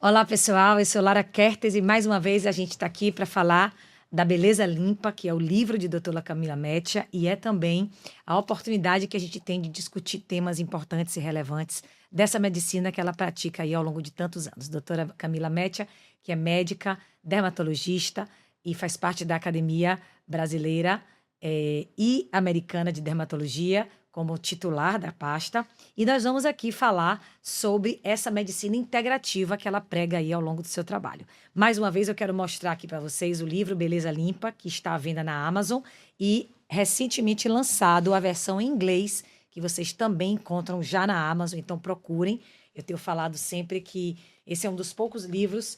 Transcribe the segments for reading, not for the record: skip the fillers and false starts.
Olá, pessoal. Eu sou Lara Kertes e mais uma vez a gente está aqui para falar da Beleza Limpa, que é o livro de doutora Camila Meccia, e é também a oportunidade que a gente tem de discutir temas importantes e relevantes dessa medicina que ela pratica aí ao longo de tantos anos. Doutora Camila Meccia, que é médica, dermatologista e faz parte da Academia Brasileira e Americana de Dermatologia, como titular da pasta, e nós vamos aqui falar sobre essa medicina integrativa que ela prega aí ao longo do seu trabalho. Mais uma vez, eu quero mostrar aqui para vocês o livro Beleza Limpa, que está à venda na Amazon e recentemente lançado a versão em inglês, que vocês também encontram já na Amazon, então procurem. Eu tenho falado sempre que esse é um dos poucos livros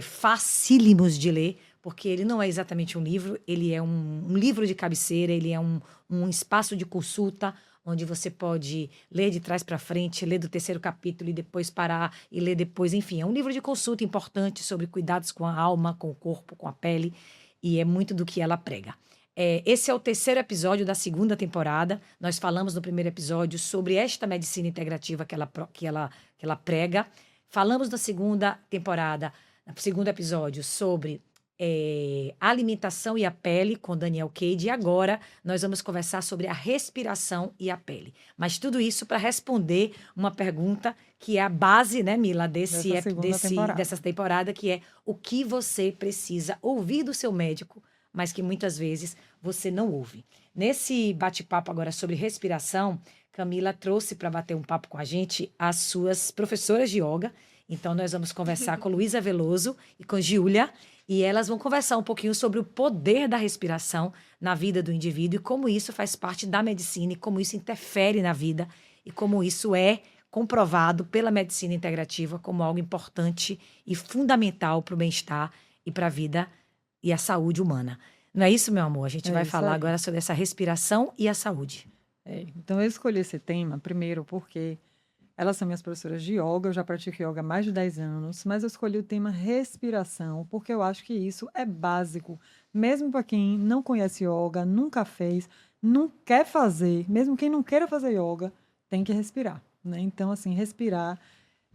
facílimos de ler, porque ele não é exatamente um livro, ele é um livro de cabeceira, ele é um espaço de consulta, onde você pode ler de trás para frente, ler do terceiro capítulo e depois parar e ler depois. Enfim, é um livro de consulta importante sobre cuidados com a alma, com o corpo, com a pele, e é muito do que ela prega. Esse é o terceiro episódio da segunda temporada. Nós falamos no primeiro episódio sobre esta medicina integrativa que ela prega. Falamos na segunda temporada, no segundo episódio, sobre a alimentação e a pele com Daniel Cade, e agora nós vamos conversar sobre a respiração e a pele. Mas tudo isso para responder uma pergunta que é a base, né, Mila, dessa temporada, que é o que você precisa ouvir do seu médico, mas que muitas vezes você não ouve. Nesse bate-papo agora sobre respiração, Camila trouxe para bater um papo com a gente as suas professoras de yoga. Então nós vamos conversar com Luísa Veloso e com Giulia, e elas vão conversar um pouquinho sobre o poder da respiração na vida do indivíduo e como isso faz parte da medicina e como isso interfere na vida e como isso é comprovado pela medicina integrativa como algo importante e fundamental para o bem-estar e para a vida e a saúde humana. Não é isso, meu amor? A gente vai falar agora sobre essa respiração e a saúde. Então, eu escolhi esse tema, primeiro, porque elas são minhas professoras de yoga, eu já pratico yoga há mais de 10 anos, mas eu escolhi o tema respiração, porque eu acho que isso é básico. Mesmo para quem não conhece yoga, nunca fez, não quer fazer, mesmo quem não queira fazer yoga, tem que respirar, né? Então, assim, respirar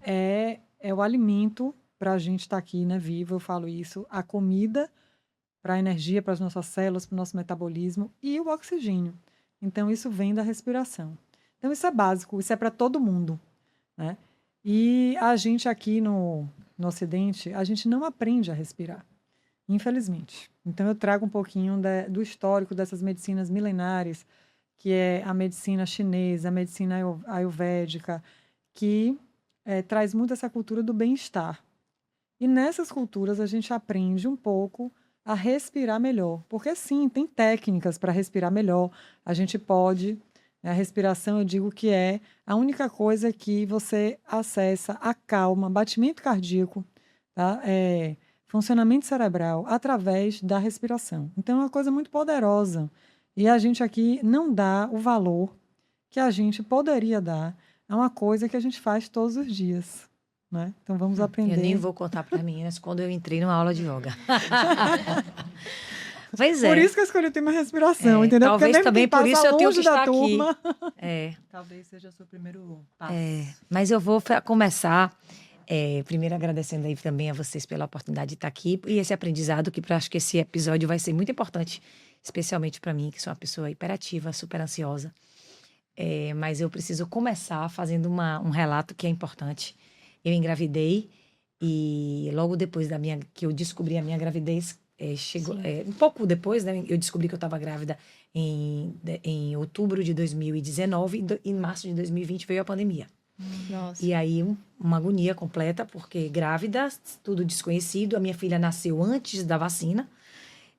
é o alimento para a gente estar aqui, né, vivo, eu falo isso, a comida para a energia, para as nossas células, para o nosso metabolismo e o oxigênio. Então, isso vem da respiração. Então, isso é básico, isso é para todo mundo, né? E a gente aqui no Ocidente, a gente não aprende a respirar, infelizmente. Então, eu trago um pouquinho do histórico dessas medicinas milenares, que é a medicina chinesa, a medicina ayurvédica, que traz muito essa cultura do bem-estar. E nessas culturas, a gente aprende um pouco a respirar melhor. Porque, sim, tem técnicas para respirar melhor. A gente pode... A respiração, eu digo que é a única coisa que você acessa a calma, batimento cardíaco, tá? Funcionamento cerebral através da respiração. Então, é uma coisa muito poderosa. E a gente aqui não dá o valor que a gente poderia dar a uma coisa que a gente faz todos os dias, né? Então, vamos aprender. Eu nem vou contar para meninas quando eu entrei numa aula de yoga. Pois Por isso que eu escolhi o tema respiração, entendeu? Talvez também por isso eu tenho que estar aqui. Talvez seja o seu primeiro passo. Mas eu vou começar, primeiro agradecendo aí também a vocês pela oportunidade de estar aqui e esse aprendizado, que eu acho que esse episódio vai ser muito importante, especialmente para mim, que sou uma pessoa hiperativa, super ansiosa. Mas eu preciso começar fazendo um relato que é importante. Eu engravidei e logo depois que eu descobri a minha gravidez, chegou um pouco depois, né? Eu descobri que eu estava grávida em outubro de 2019 e em março de 2020 veio a pandemia. Nossa. E aí uma agonia completa, porque grávida, tudo desconhecido, a minha filha nasceu antes da vacina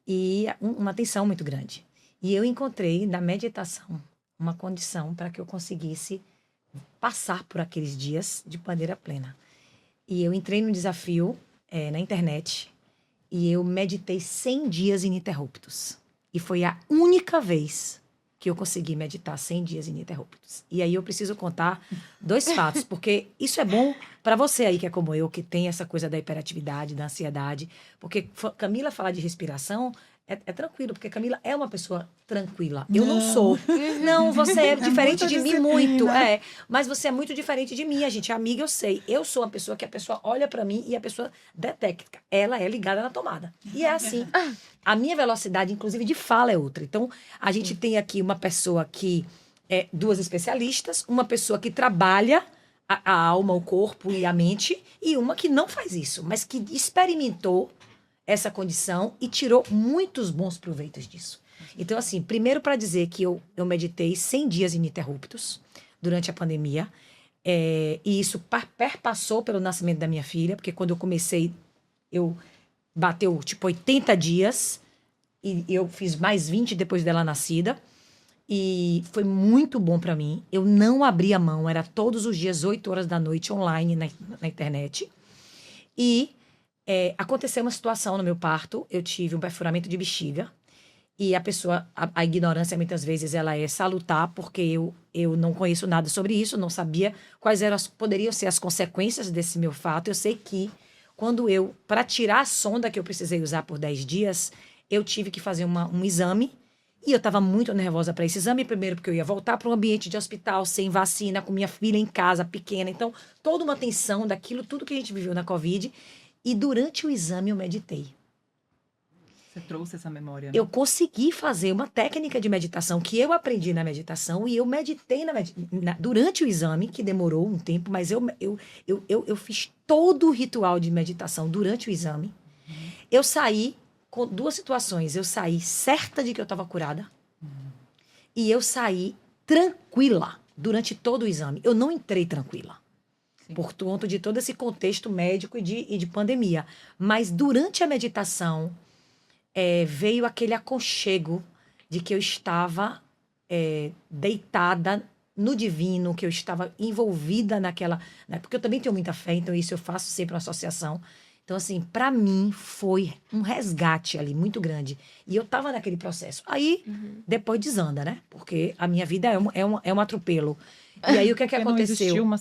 e uma tensão muito grande. E eu encontrei na meditação uma condição para que eu conseguisse passar por aqueles dias de maneira plena. E eu entrei num desafio na internet e eu meditei 100 dias ininterruptos. E foi a única vez que eu consegui meditar 100 dias ininterruptos. E aí eu preciso contar 2 fatos, porque isso é bom para você aí que é como eu, que tem essa coisa da hiperatividade, da ansiedade, porque Camila falar de respiração é tranquilo, porque Camila é uma pessoa tranquila. Eu não sou. Não, você é diferente muita de mim disciplina. muito. Mas você é muito diferente de mim. A gente é amiga, eu sei. Eu sou uma pessoa que a pessoa olha pra mim e a pessoa detecta. Ela é ligada na tomada. E é assim. A minha velocidade, inclusive, de fala é outra. Então, a gente tem aqui uma pessoa que é duas especialistas, uma pessoa que trabalha a alma, o corpo e a mente, e uma que não faz isso, mas que experimentou essa condição e tirou muitos bons proveitos disso. Então, assim, primeiro para dizer que eu meditei 100 dias ininterruptos durante a pandemia, e isso perpassou pelo nascimento da minha filha, porque quando eu comecei, eu bateu tipo 80 dias, e eu fiz mais 20 depois dela nascida, e foi muito bom para mim. Eu não abria mão, era todos os dias, 8 horas da noite, online na internet. E aconteceu uma situação no meu parto, eu tive um perfuramento de bexiga, e a pessoa, a ignorância muitas vezes ela é salutar, porque eu não conheço nada sobre isso, não sabia quais poderiam ser as consequências desse meu fato. Eu sei que quando para tirar a sonda que eu precisei usar por 10 dias, eu tive que fazer um exame, e eu estava muito nervosa para esse exame, primeiro porque eu ia voltar para um ambiente de hospital, sem vacina, com minha filha em casa, pequena, então toda uma tensão daquilo, tudo que a gente viveu na Covid, e durante o exame eu meditei. Você trouxe essa memória, né? Eu consegui fazer uma técnica de meditação que eu aprendi na meditação e eu meditei durante o exame, que demorou um tempo, mas eu fiz todo o ritual de meditação durante o exame. Eu saí com duas situações. Eu saí certa de que eu estava curada e eu saí tranquila durante todo o exame. Eu não entrei tranquila. Sim. Por conta de todo esse contexto médico e de pandemia. Mas durante a meditação, veio aquele aconchego de que eu estava deitada no divino, que eu estava envolvida naquela... Porque eu também tenho muita fé, então isso eu faço sempre uma associação. Então, assim, para mim foi um resgate ali muito grande. E eu estava naquele processo. Aí, depois desanda, né? Porque a minha vida é um atropelo. E aí, o que é que Porque não aconteceu? existiu uma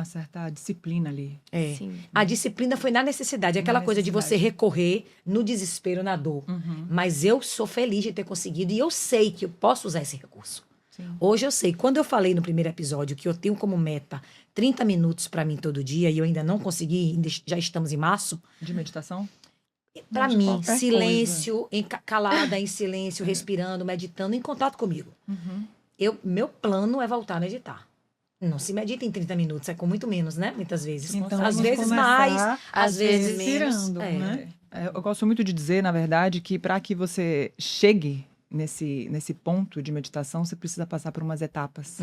certa disciplina ali. Sim. A disciplina foi na necessidade, aquela Na coisa de você necessidade. recorrer no desespero, na dor. Mas eu sou feliz de ter conseguido e eu sei que eu posso usar esse recurso. Sim. Hoje eu sei. Quando eu falei no primeiro episódio que eu tenho como meta 30 minutos para mim todo dia e eu ainda não consegui, já estamos em março, De meditação? para De mim, qualquer silêncio, calada em silêncio, respirando, meditando, em contato comigo. Meu plano é voltar a meditar. Não se medita em 30 minutos, é com muito menos, né? Muitas vezes. Então, às vamos vezes começar mais, às vezes menos. respirando, né? Eu gosto muito de dizer, na verdade, que para que você chegue nesse ponto de meditação, você precisa passar por umas etapas.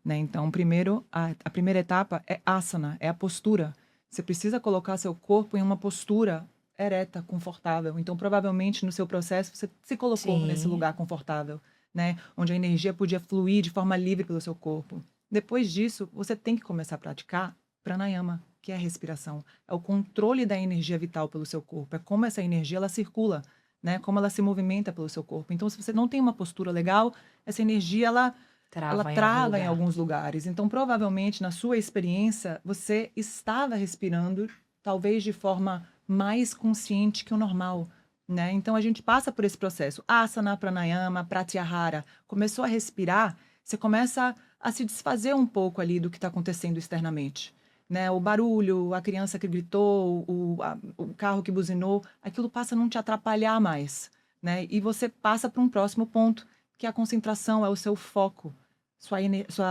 Né? Então, primeiro, a primeira etapa é asana, é a postura. Você precisa colocar seu corpo em uma postura ereta, confortável. Então, provavelmente, no seu processo, você se colocou Sim. nesse lugar confortável, né? Onde a energia podia fluir de forma livre pelo seu corpo. Depois disso, você tem que começar a praticar pranayama, que é a respiração. É o controle da energia vital pelo seu corpo. É como essa energia ela circula, né? Como ela se movimenta pelo seu corpo. Então, se você não tem uma postura legal, essa energia ela trava em alguns lugares. Então, provavelmente, na sua experiência, você estava respirando, talvez de forma mais consciente que o normal, né? Então, a gente passa por esse processo. Asana, pranayama, pratyahara. Começou a respirar, você começa a se desfazer um pouco ali do que está acontecendo externamente. Né? O barulho, a criança que gritou, o carro que buzinou, aquilo passa a não te atrapalhar mais. Né? E você passa para um próximo ponto, que é a concentração, é o seu foco.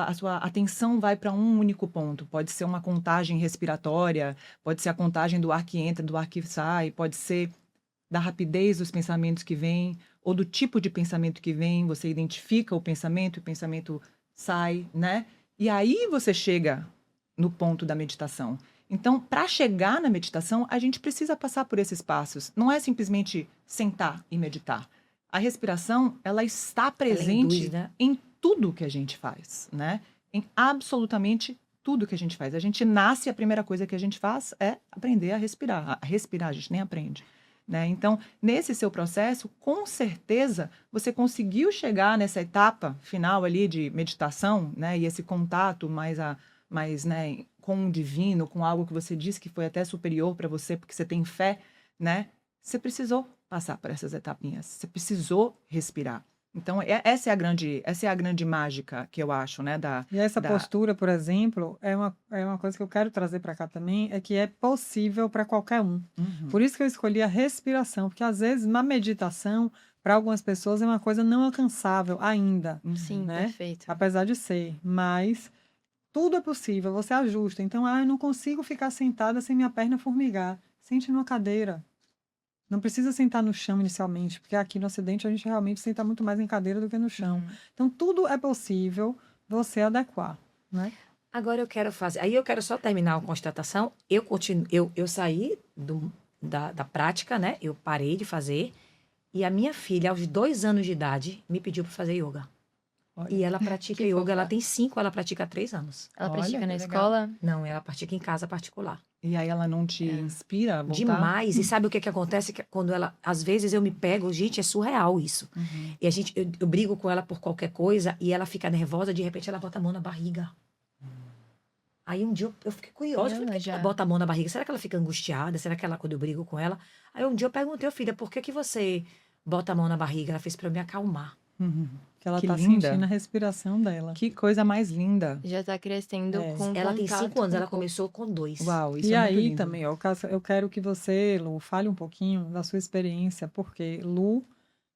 A sua atenção vai para um único ponto. Pode ser uma contagem respiratória, pode ser a contagem do ar que entra, do ar que sai, pode ser da rapidez dos pensamentos que vêm, ou do tipo de pensamento que vem. Você identifica o pensamento sai, né? E aí você chega no ponto da meditação. Então, para chegar na meditação, a gente precisa passar por esses passos. Não é simplesmente sentar e meditar. A respiração, ela está presente induz, né? em tudo que a gente faz, né? Em absolutamente tudo que a gente faz. A gente nasce, a primeira coisa que a gente faz é aprender a respirar. A respirar, a gente nem aprende. Né? Então, nesse seu processo, com certeza, você conseguiu chegar nessa etapa final ali de meditação, né? E esse contato mais né, com o divino, com algo que você disse que foi até superior para você, porque você tem fé, né? Você precisou passar por essas etapinhas. Você precisou respirar. Então, essa é a grande mágica que eu acho, né? E essa da- postura, por exemplo, é uma coisa que eu quero trazer para cá também, é que é possível para qualquer um. Uhum. Por isso que eu escolhi a respiração, porque às vezes na meditação, para algumas pessoas é uma coisa não alcançável ainda, Sim, né? perfeito. Apesar de ser, mas tudo é possível, você ajusta. Então, eu não consigo ficar sentada sem minha perna formigar. Sente numa cadeira. Não precisa sentar no chão inicialmente, porque aqui no Ocidente a gente realmente senta muito mais em cadeira do que no chão. Uhum. Então, tudo é possível você adequar, né? Agora eu quero fazer. Aí eu quero só terminar a constatação. Eu continuo, eu saí da prática, né? Eu parei de fazer. E a minha filha, aos 2 anos de idade, me pediu para fazer yoga. Olha. E ela pratica Que yoga, fofa. ela tem 5, ela pratica há 3 anos. Ela Olha, pratica que na legal. escola? Não, ela pratica em casa particular. E aí ela não te inspira a voltar? Demais. E sabe o que acontece? Que quando ela, às vezes eu me pego, gente, é surreal isso. Uhum. E eu brigo com ela por qualquer coisa e ela fica nervosa, de repente ela bota a mão na barriga. Aí um dia eu fiquei curiosa, Ela por que já- ela bota a mão na barriga? Será que ela fica angustiada? Será que ela, quando eu brigo com ela? Aí um dia eu perguntei, filha, por que você bota a mão na barriga? Ela fez para eu me acalmar. Uhum. Que ela Que está linda. sentindo a respiração dela. Que coisa mais linda. Já tá crescendo É. com Ela tem contato 5 anos, com ela o corpo. começou com 2. Uau, isso E é muito aí lindo. também, ó, eu quero que você, Lu, fale um pouquinho da sua experiência, porque, Lu,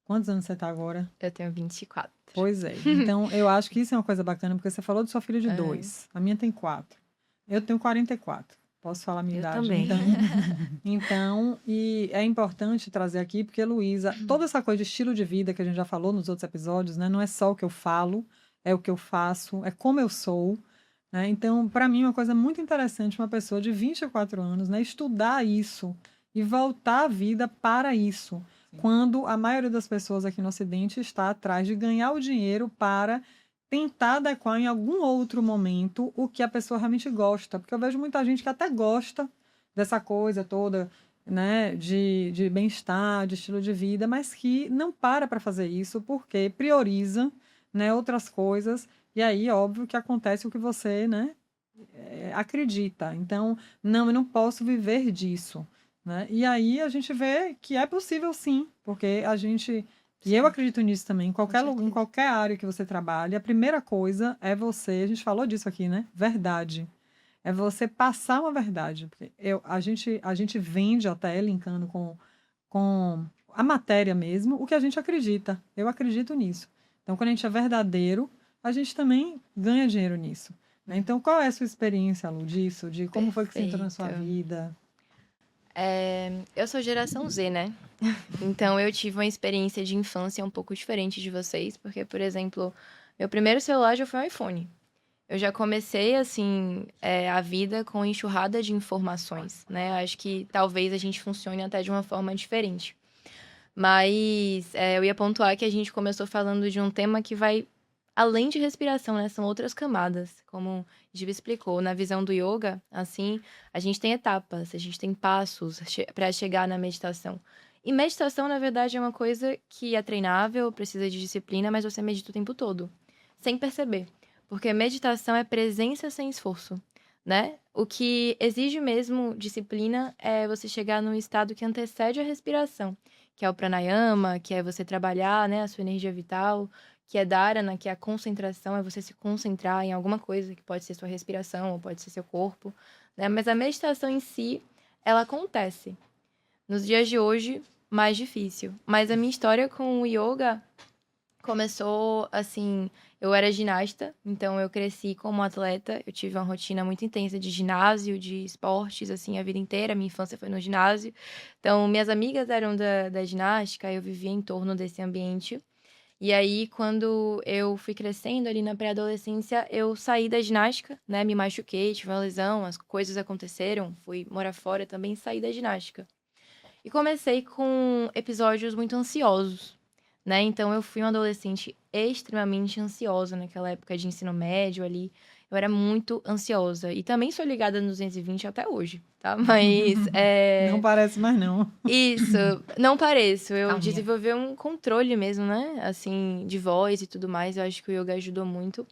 quantos anos você está agora? Eu tenho 24. Pois é. Então, eu acho que isso é uma coisa bacana, porque você falou de sua filha de 2. A minha tem 4. Eu tenho 44. Posso falar a minha Eu idade? também. Então, e é importante trazer aqui, porque, Luísa, toda essa coisa de estilo de vida que a gente já falou nos outros episódios, né? Não é só o que eu falo, é o que eu faço, é como eu sou, né? Então, para mim, é uma coisa muito interessante uma pessoa de 24 anos, né? Estudar isso e voltar a vida para isso. Quando a maioria das pessoas aqui no Ocidente está atrás de ganhar o dinheiro para tentar adequar em algum outro momento o que a pessoa realmente gosta. Porque eu vejo muita gente que até gosta dessa coisa toda, né, de bem-estar, de estilo de vida, mas que não para fazer isso porque prioriza, né, outras coisas. E aí, óbvio que acontece o que você, né, acredita. Então, não, eu não posso viver disso, né? E aí a gente vê que é possível sim, porque a gente e eu acredito nisso também. Em qualquer certeza. em qualquer área que você trabalhe, a primeira coisa é você, a gente falou disso aqui, né? Verdade. É você passar uma verdade. Porque a gente vende até linkando com a matéria mesmo, o que a gente acredita. Eu acredito nisso. Então, quando a gente é verdadeiro, a gente também ganha dinheiro nisso, né? Então, qual é a sua experiência, Lu, disso? De como foi que você entrou na sua Perfeito. vida? Eu sou geração Z, né? Então eu tive uma experiência de infância um pouco diferente de vocês, porque, por exemplo, meu primeiro celular já foi um iPhone. Eu já comecei, assim, a vida com enxurrada de informações, né? Acho que talvez a gente funcione até de uma forma diferente. Mas eu ia pontuar que a gente começou falando de um tema que vai além de respiração, né? São outras camadas, como a Giba explicou. Na visão do yoga, assim, a gente tem etapas, a gente tem passos para chegar na meditação. E meditação, na verdade, é uma coisa que é treinável, precisa de disciplina, mas você medita o tempo todo, sem perceber. Porque meditação é presença sem esforço, né? O que exige mesmo disciplina é você chegar num estado que antecede a respiração, que é o pranayama, que é você trabalhar, né, a sua energia vital, que é dharana, que é a concentração, é você se concentrar em alguma coisa, que pode ser sua respiração ou pode ser seu corpo, né? Mas a meditação em si, ela acontece. Nos dias de hoje, mais difícil. Mas a minha história com o yoga começou, assim, eu era ginasta, então eu cresci como atleta, eu tive uma rotina muito intensa de ginásio, de esportes, assim, a vida inteira, minha infância foi no ginásio. Então, minhas amigas eram da ginástica, eu vivia em torno desse ambiente. E aí, quando eu fui crescendo ali na pré-adolescência, eu saí da ginástica, né? Me machuquei, tive uma lesão, as coisas aconteceram, fui morar fora também, saí da ginástica. E comecei com episódios muito ansiosos, né? Então, eu fui uma adolescente extremamente ansiosa naquela época de ensino médio ali. Eu era muito ansiosa. E também sou ligada no 220 até hoje, tá? Mas Não parece mais, não. isso, não pareço. Eu Calminha. desenvolvi um controle mesmo, né? Assim, de voz e tudo mais. Eu acho que o yoga ajudou muito.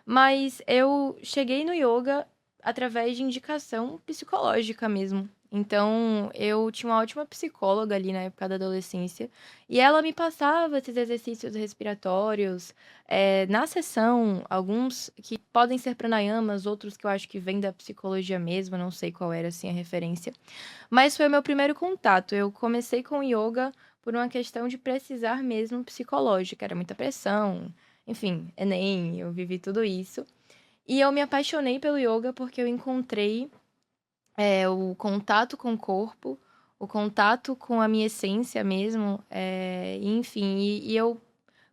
Mas eu cheguei no yoga através de indicação psicológica mesmo. Então, eu tinha uma ótima psicóloga ali na época da adolescência, e ela me passava esses exercícios respiratórios, na sessão, alguns que podem ser pranayamas, outros que eu acho que vêm da psicologia mesmo, não sei qual era, assim, a referência. Mas foi o meu primeiro contato. Eu comecei com yoga por uma questão de precisar mesmo psicológica, era muita pressão, enfim, Enem, eu vivi tudo isso. E eu me apaixonei pelo yoga porque eu encontrei o contato com o corpo, o contato com a minha essência mesmo, enfim, e eu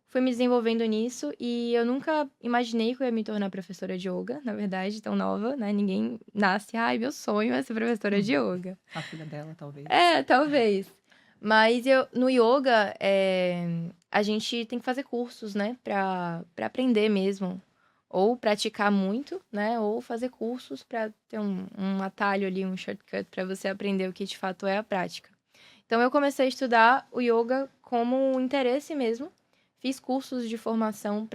fui me desenvolvendo nisso e eu nunca imaginei que eu ia me tornar professora de yoga, na verdade, tão nova, né? Ninguém nasce, ai, meu sonho é ser professora de yoga. A filha dela, talvez. Talvez. Mas no yoga, a gente tem que fazer cursos, né? Pra aprender mesmo. Ou praticar muito, né? Ou fazer cursos pra ter um atalho ali, um shortcut pra você aprender o que de fato é a prática. Então, eu comecei a estudar o yoga como um interesse mesmo. Fiz cursos de formação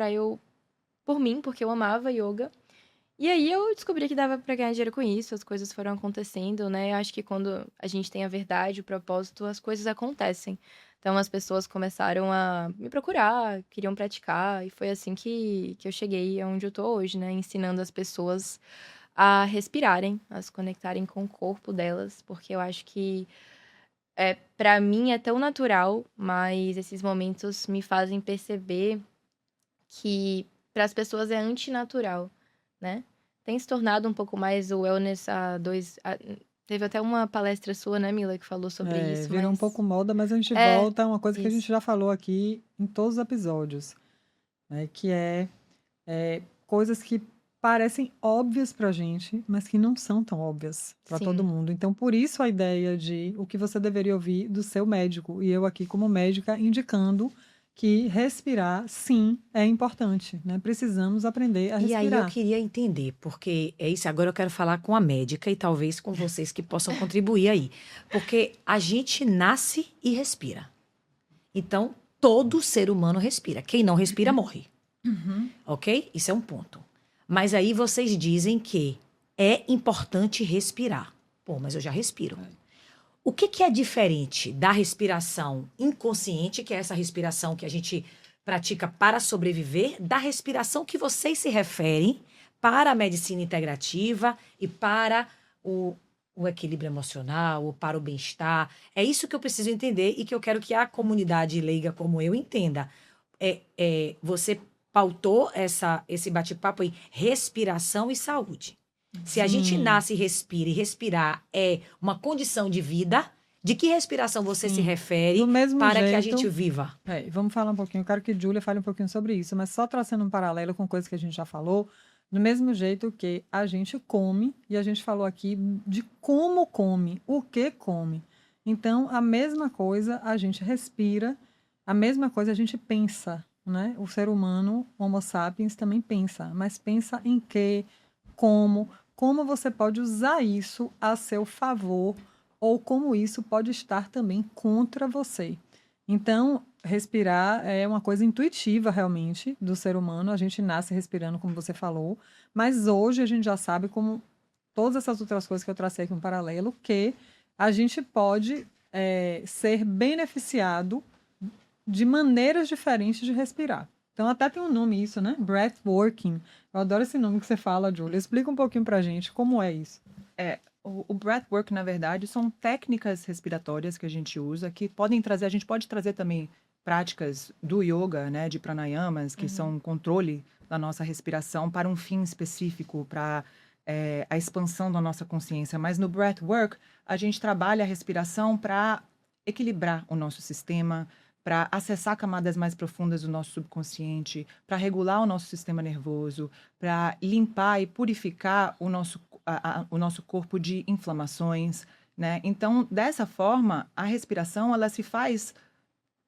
por mim, porque eu amava yoga. E aí eu descobri que dava pra ganhar dinheiro com isso, as coisas foram acontecendo, né? Eu acho que quando a gente tem a verdade, o propósito, as coisas acontecem. Então as pessoas começaram a me procurar, queriam praticar, e foi assim que eu cheguei aonde eu tô hoje, né? Ensinando as pessoas a respirarem, a se conectarem com o corpo delas, porque eu acho que para mim é tão natural, mas esses momentos me fazem perceber que para as pessoas é antinatural, né? Tem se tornado um pouco mais o wellness teve até uma palestra sua, né, Mila, que falou sobre isso, Virou um mas pouco moda, mas a gente volta a uma coisa que a gente isso. já falou aqui em todos os episódios, né? Que coisas que parecem óbvias pra gente, mas que não são tão óbvias para Sim. todo mundo. Então, por isso a ideia de o que você deveria ouvir do seu médico. E eu aqui, como médica, indicando que respirar, sim, é importante, né? Precisamos aprender a E aí eu respirar. queria entender, porque é isso, agora eu quero falar com a médica e talvez com vocês que possam contribuir aí. Porque a gente nasce e respira. Então, todo ser humano respira. Quem não respira, morre. Ok? Isso é um ponto. Mas aí vocês dizem que é importante respirar. Pô, mas eu já respiro. O que é diferente da respiração inconsciente, que é essa respiração que a gente pratica para sobreviver, da respiração que vocês se referem para a medicina integrativa e para o equilíbrio emocional, ou para o bem-estar? É isso que eu preciso entender e que eu quero que a comunidade leiga como eu entenda. Você pautou esse bate-papo em respiração e saúde. Se a gente Sim. nasce e respira, e respirar é uma condição de vida, de que respiração você se refere Do mesmo para que a jeito- gente viva? Vamos falar um pouquinho. Eu quero que Júlia fale um pouquinho sobre isso, mas só traçando um paralelo com coisas que a gente já falou, do mesmo jeito que a gente come, e a gente falou aqui de como come, o que come. Então, a mesma coisa a gente respira, a mesma coisa a gente pensa, né? O ser humano, Homo sapiens, também pensa, mas pensa em quê, como você pode usar isso a seu favor ou como isso pode estar também contra você. Então, respirar é uma coisa intuitiva realmente do ser humano. A gente nasce respirando, como você falou, mas hoje a gente já sabe, como todas essas outras coisas que eu tracei aqui um paralelo, que a gente pode ser beneficiado de maneiras diferentes de respirar. Então, até tem um nome isso, né? Breathworking. Eu adoro esse nome que você fala, Júlia. Explica um pouquinho pra gente como é isso. O breathwork, na verdade, são técnicas respiratórias que a gente usa, que podem trazer, a gente pode trazer também práticas do yoga, né, de pranayamas, que são controle da nossa respiração para um fim específico, para a expansão da nossa consciência. Mas no breathwork, a gente trabalha a respiração para equilibrar o nosso sistema, para acessar camadas mais profundas do nosso subconsciente, para regular o nosso sistema nervoso, para limpar e purificar o nosso corpo de inflamações, né? Então, dessa forma, a respiração ela se faz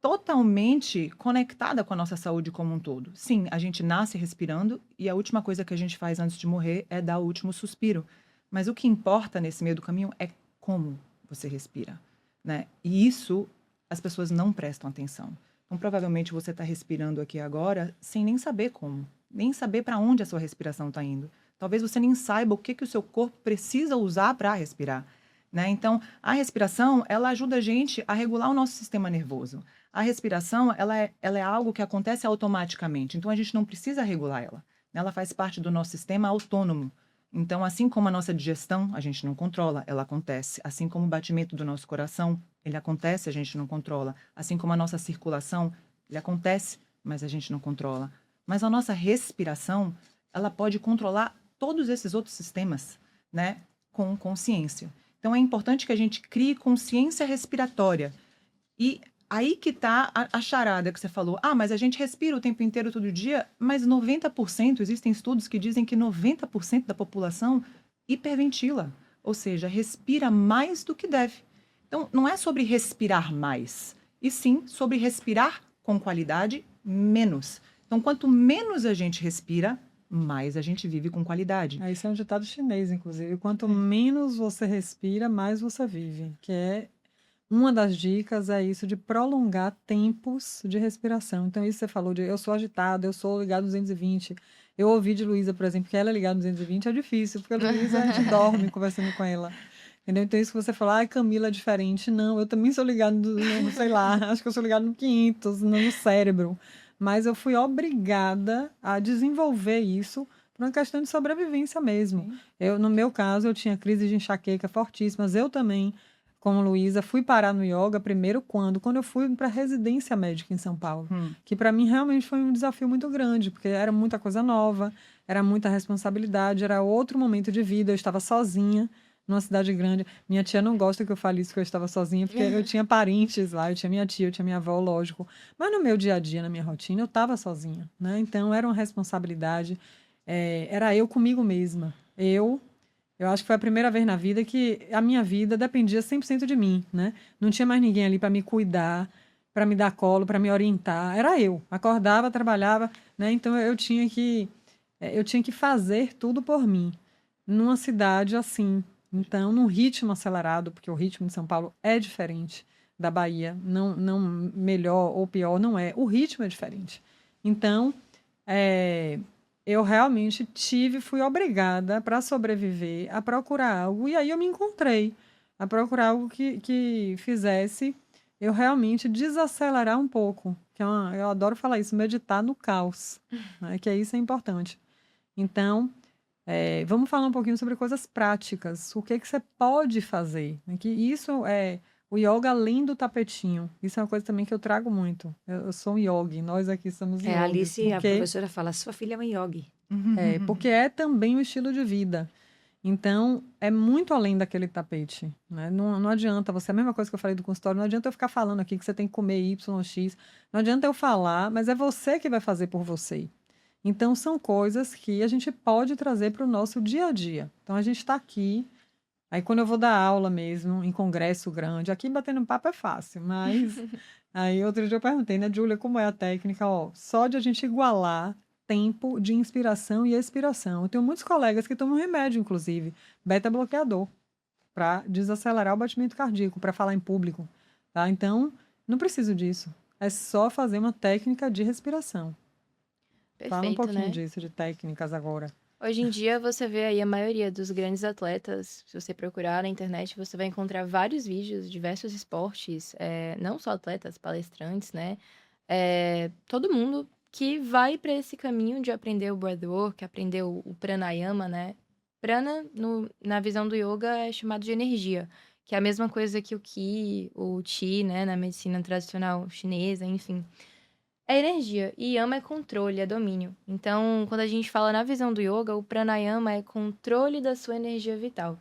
totalmente conectada com a nossa saúde como um todo. Sim, a gente nasce respirando e a última coisa que a gente faz antes de morrer é dar o último suspiro. Mas o que importa nesse meio do caminho é como você respira, né? E isso as pessoas não prestam atenção. Então, provavelmente você está respirando aqui agora sem nem saber como, nem saber para onde a sua respiração está indo. Talvez você nem saiba o que o seu corpo precisa usar para respirar. né? Então, a respiração, ela ajuda a gente a regular o nosso sistema nervoso. A respiração, ela é algo que acontece automaticamente, então a gente não precisa regular ela. Ela faz parte do nosso sistema autônomo. Então, assim como a nossa digestão, a gente não controla, ela acontece. Assim como o batimento do nosso coração, ele acontece, a gente não controla. Assim como a nossa circulação, ele acontece, mas a gente não controla. Mas a nossa respiração, ela pode controlar todos esses outros sistemas, né, com consciência. Então, é importante que a gente crie consciência respiratória. E aí que está a charada que você falou. Ah, mas a gente respira o tempo inteiro, todo dia, mas 90%, existem estudos que dizem que 90% da população hiperventila, ou seja, respira mais do que deve. Então, não é sobre respirar mais, e sim sobre respirar com qualidade menos. Então, quanto menos a gente respira, mais a gente vive com qualidade. Isso é um ditado chinês, inclusive. Quanto menos você respira, mais você vive. Que é uma das dicas é isso de prolongar tempos de respiração. Então, isso você falou de eu sou agitado, eu sou ligado 220. Eu ouvi de Luísa, por exemplo, que ela é ligada 220 é difícil, porque a Luísa a gente dorme conversando com ela. Entendeu? Então, isso que você falou, ah, Camila é diferente. Não, eu também sou ligado, sei lá, acho que eu sou ligado no 500, no cérebro. Mas eu fui obrigada a desenvolver isso por uma questão de sobrevivência mesmo. No meu caso, eu tinha crise de enxaqueca fortíssimas. Eu também, como Luísa, fui parar no yoga primeiro quando eu fui para a residência médica em São Paulo. Que para mim realmente foi um desafio muito grande, porque era muita coisa nova, era muita responsabilidade, era outro momento de vida, eu estava sozinha numa cidade grande. Minha tia não gosta que eu fale isso, que eu estava sozinha, porque eu tinha parentes lá, eu tinha minha tia, eu tinha minha avó, lógico. Mas no meu dia a dia, na minha rotina, eu estava sozinha, né? Então, era uma responsabilidade, era eu comigo mesma. Eu acho que foi a primeira vez na vida que a minha vida dependia 100% de mim, né? Não tinha mais ninguém ali para me cuidar, para me dar colo, para me orientar. Era eu. Acordava, trabalhava, né? Então, eu tinha que fazer tudo por mim, numa cidade assim. Então, num ritmo acelerado, porque o ritmo de São Paulo é diferente da Bahia, não melhor ou pior, não é. O ritmo é diferente. Então, eu realmente fui obrigada, para sobreviver, a procurar algo, e aí eu me encontrei, a procurar algo que fizesse eu realmente desacelerar um pouco. Eu adoro falar isso, meditar no caos, né, que isso é importante. Então, vamos falar um pouquinho sobre coisas práticas. O que você pode fazer? Que isso é o yoga além do tapetinho. Isso é uma coisa também que eu trago muito. Eu sou um yogi, nós aqui somos yogis. A Alice, a porque, professora, fala, sua filha é uma yogi. porque é também um estilo de vida. Então, é muito além daquele tapete, né? Não adianta, a mesma coisa que eu falei do consultório, não adianta eu ficar falando aqui que você tem que comer Y, X. Não adianta eu falar, mas é você que vai fazer por você. Então, são coisas que a gente pode trazer para o nosso dia a dia. Então, a gente está aqui. Aí, quando eu vou dar aula mesmo, em congresso grande, aqui batendo papo é fácil, mas aí outro dia eu perguntei, né, Júlia, como é a técnica? Ó, só de a gente igualar tempo de inspiração e expiração. Eu tenho muitos colegas que tomam remédio, inclusive, beta-bloqueador, para desacelerar o batimento cardíaco, para falar em público. Tá? Então, não preciso disso. É só fazer uma técnica de respiração. Fala um Perfeito, pouquinho né? disso, de técnicas agora. Hoje em dia, você vê aí a maioria dos grandes atletas, se você procurar na internet, você vai encontrar vários vídeos, diversos esportes, não só atletas, palestrantes, né? Todo mundo que vai para esse caminho de aprender o breathwork, aprender o pranayama, né? Prana, na visão do yoga, é chamado de energia, que é a mesma coisa que o ki, o chi, né? Na medicina tradicional chinesa, enfim. É energia. E yama é controle, é domínio. Então, quando a gente fala na visão do yoga, o pranayama é controle da sua energia vital.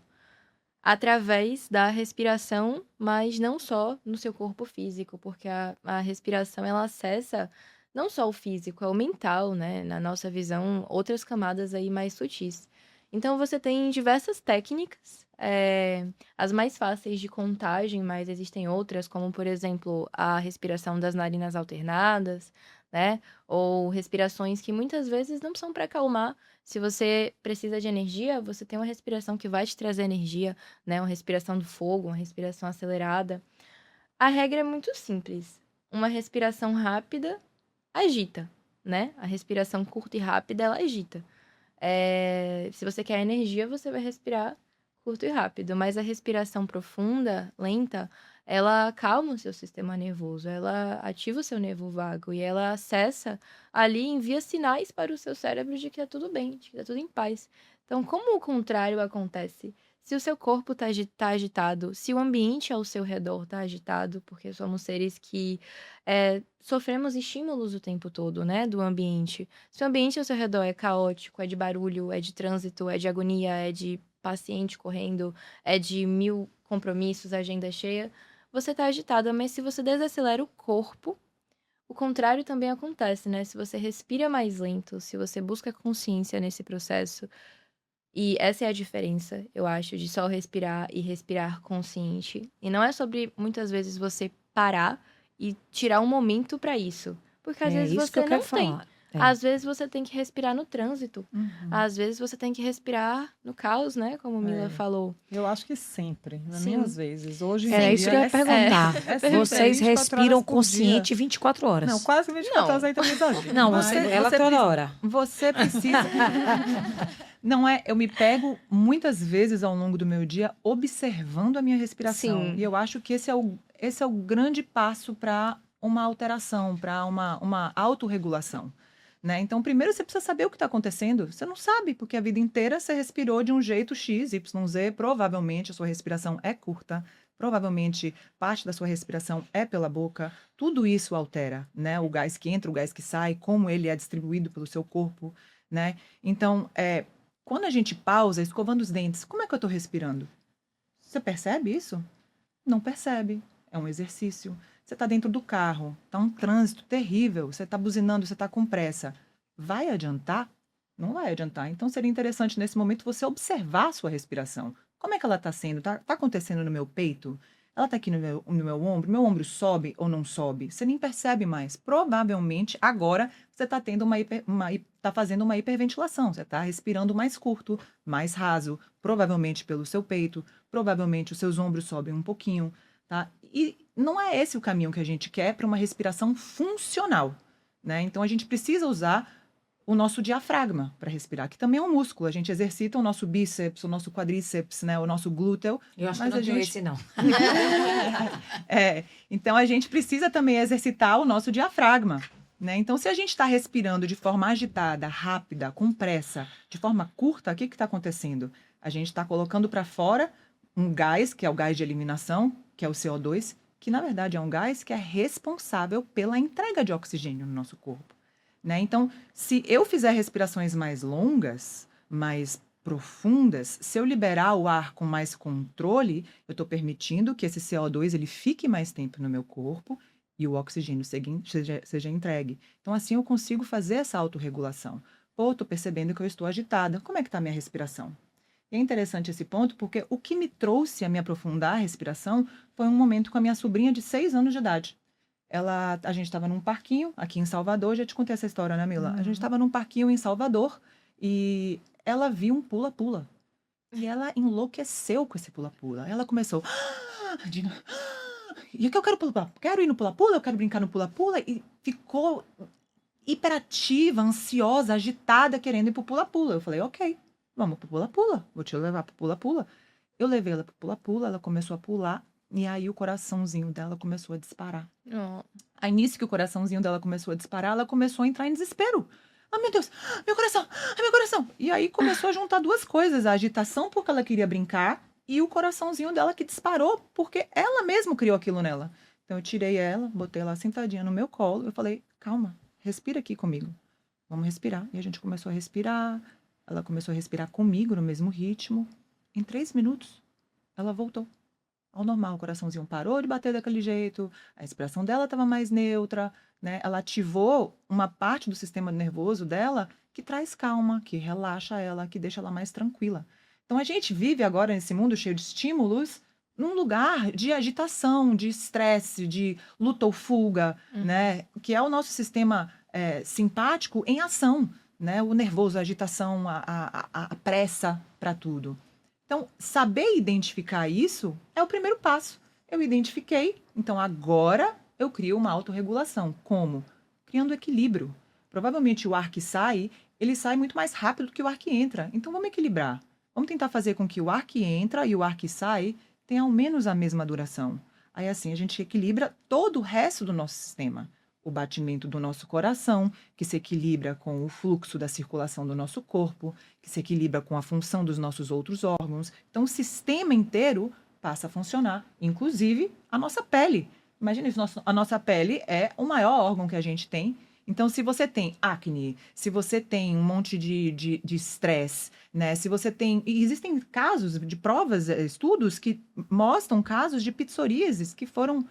Através da respiração, mas não só no seu corpo físico, porque a respiração, ela acessa não só o físico, é o mental, né? Na nossa visão, outras camadas aí mais sutis. Então, você tem diversas técnicas, as mais fáceis de contagem, mas existem outras, como, por exemplo, a respiração das narinas alternadas, né? Ou respirações que muitas vezes não são para acalmar. Se você precisa de energia, você tem uma respiração que vai te trazer energia, né? Uma respiração do fogo, uma respiração acelerada. A regra é muito simples. Uma respiração rápida agita, né? A respiração curta e rápida, ela agita. Se você quer energia, você vai respirar curto e rápido, mas a respiração profunda, lenta, ela acalma o seu sistema nervoso, ela ativa o seu nervo vago e ela acessa ali, envia sinais para o seu cérebro de que tá tudo bem, de que tá tudo em paz. Então, como o contrário acontece? Se o seu corpo tá agitado, se o ambiente ao seu redor tá agitado, porque somos seres que sofremos estímulos o tempo todo, né, do ambiente. Se o ambiente ao seu redor é caótico, é de barulho, é de trânsito, é de agonia, é de paciente correndo, é de 1000 compromissos, agenda cheia, você tá agitada, mas se você desacelera o corpo, o contrário também acontece, né? Se você respira mais lento, se você busca consciência nesse processo, e essa é a diferença, eu acho, de só respirar e respirar consciente. E não é sobre, muitas vezes, você parar e tirar um momento pra isso. Porque às É vezes isso que eu você quero não tem. falar. É. Às vezes você tem que respirar no trânsito. Uhum. Às vezes você tem que respirar no caos, né? Como Mila É. falou. Eu acho que sempre, nas Sim. minhas vezes. Hoje em Era dia isso que eu ia é sempre. perguntar. É sempre, Vocês 24 respiram horas por consciente dia. 24 horas. Não, quase 24 Não. horas aí também exagero. Não, Mas ela você toda precisa- hora. Você precisa. Não é, eu me pego muitas vezes ao longo do meu dia observando a minha respiração. Sim. E eu acho que esse é o grande passo para uma alteração, para uma autorregulação. Né? Então, primeiro você precisa saber o que está acontecendo. Você não sabe, porque a vida inteira você respirou de um jeito X, Y, Z. Provavelmente a sua respiração é curta. Provavelmente parte da sua respiração é pela boca. Tudo isso altera, né? O gás que entra, o gás que sai, como ele é distribuído pelo seu corpo, né? Então, quando a gente pausa, escovando os dentes, como é que eu estou respirando? Você percebe isso? Não percebe. É um exercício. Você está dentro do carro, está um trânsito terrível, você está buzinando, você está com pressa. Vai adiantar? Não vai adiantar. Então seria interessante nesse momento você observar a sua respiração. Como é que ela está sendo? Está acontecendo no meu peito? Ela está aqui no meu ombro? Meu ombro sobe ou não sobe? Você nem percebe mais. Provavelmente agora você está tendo tá fazendo uma hiperventilação. Você está respirando mais curto, mais raso, provavelmente pelo seu peito. Provavelmente os seus ombros sobem um pouquinho. Tá? E não é esse o caminho que a gente quer para uma respiração funcional, né? Então a gente precisa usar o nosso diafragma para respirar, que também é um músculo. A gente exercita o nosso bíceps, o nosso quadríceps, né? O nosso glúteo. Eu acho Mas que não a tenho gente- esse, não. Então a gente precisa também exercitar o nosso diafragma, né? Então se a gente está respirando de forma agitada, rápida, com pressa, de forma curta, o que está acontecendo? A gente está colocando para fora um gás, que é o gás de eliminação, que é o CO2, que na verdade é um gás que é responsável pela entrega de oxigênio no nosso corpo, né? Então, se eu fizer respirações mais longas, mais profundas, se eu liberar o ar com mais controle, eu estou permitindo que esse CO2 ele fique mais tempo no meu corpo e o oxigênio seja entregue. Então, assim eu consigo fazer essa autorregulação. Pô, estou percebendo que eu estou agitada. Como é que está a minha respiração? E é interessante esse ponto, porque o que me trouxe a me aprofundar a respiração foi um momento com a minha sobrinha de 6 anos de idade. A gente estava num parquinho aqui em Salvador, já te contei essa história, né, Mila? A gente estava num parquinho em Salvador e ela viu um pula-pula. E ela enlouqueceu com esse pula-pula. Ela começou... E o que eu quero pula-pula? Quero ir no pula-pula, eu quero brincar no pula-pula. E ficou hiperativa, ansiosa, agitada, querendo ir pro pula-pula. Eu falei, ok, vamos pro pula-pula. Vou te levar pro pula-pula. Eu levei ela pro pula-pula, ela começou a pular. E aí o coraçãozinho dela começou a disparar. Oh. Aí nisso que o coraçãozinho dela começou a disparar, ela começou a entrar em desespero. Ah, meu Deus, meu coração, ai, meu coração. E aí começou a juntar duas coisas, a agitação porque ela queria brincar e o coraçãozinho dela que disparou porque ela mesma criou aquilo nela. Então eu tirei ela, botei ela sentadinha no meu colo, eu falei, calma, respira aqui comigo. Vamos respirar. E a gente começou a respirar, ela começou a respirar comigo no mesmo ritmo. Em 3 minutos, ela voltou ao normal, o coraçãozinho parou de bater daquele jeito, a respiração dela estava mais neutra, né? Ela ativou uma parte do sistema nervoso dela que traz calma, que relaxa ela, que deixa ela mais tranquila. Então a gente vive agora nesse mundo cheio de estímulos, num lugar de agitação, de estresse, de luta ou fuga, né? Que é o nosso sistema simpático em ação, né? O nervoso, a agitação, a pressa para tudo. Então, saber identificar isso é o primeiro passo. Eu identifiquei, então agora eu crio uma autorregulação. Como? Criando equilíbrio. Provavelmente o ar que sai, ele sai muito mais rápido do que o ar que entra. Então, vamos equilibrar. Vamos tentar fazer com que o ar que entra e o ar que sai tenham ao menos a mesma duração. Aí, assim, a gente equilibra todo o resto do nosso sistema. O batimento do nosso coração, que se equilibra com o fluxo da circulação do nosso corpo, que se equilibra com a função dos nossos outros órgãos. Então, o sistema inteiro passa a funcionar, inclusive a nossa pele. Imagina isso, a nossa pele é o maior órgão que a gente tem. Então, se você tem acne, se você tem um monte de estresse, né? Se você tem... E existem casos de provas, estudos que mostram casos de psoríases que foram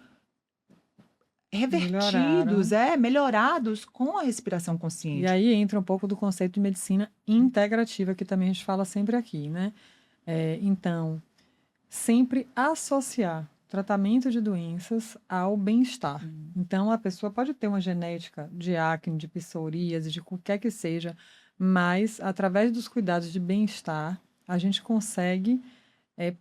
revertidos, melhorados com a respiração consciente. E aí entra um pouco do conceito de medicina integrativa, que também a gente fala sempre aqui, né? Então, sempre associar tratamento de doenças ao bem-estar. Então, a pessoa pode ter uma genética de acne, de psoríase, de qualquer que seja, mas, através dos cuidados de bem-estar, a gente consegue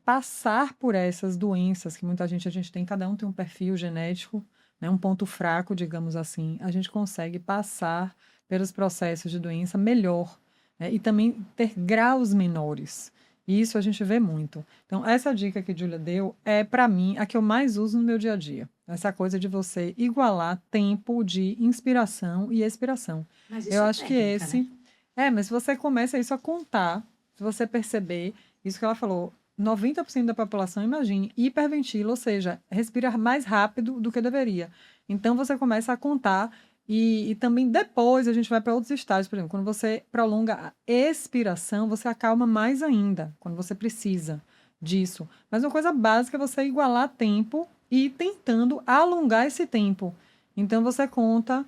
passar por essas doenças que muita gente, a gente tem, cada um tem um perfil genético, né, um ponto fraco, digamos assim, a gente consegue passar pelos processos de doença melhor, né, e também ter graus menores. Isso a gente vê muito. Então, essa dica que a Júlia deu é, para mim, a que eu mais uso no meu dia a dia. Essa coisa de você igualar tempo de inspiração e expiração. Mas isso Eu é acho que técnica, esse... né? mas se você começa isso a contar, se você perceber, isso que ela falou, 90% da população, imagine, hiperventila, ou seja, respira mais rápido do que deveria. Então, você começa a contar e também depois a gente vai para outros estágios. Por exemplo, quando você prolonga a expiração, você acalma mais ainda, quando você precisa disso. Mas uma coisa básica é você igualar tempo e ir tentando alongar esse tempo. Então, você conta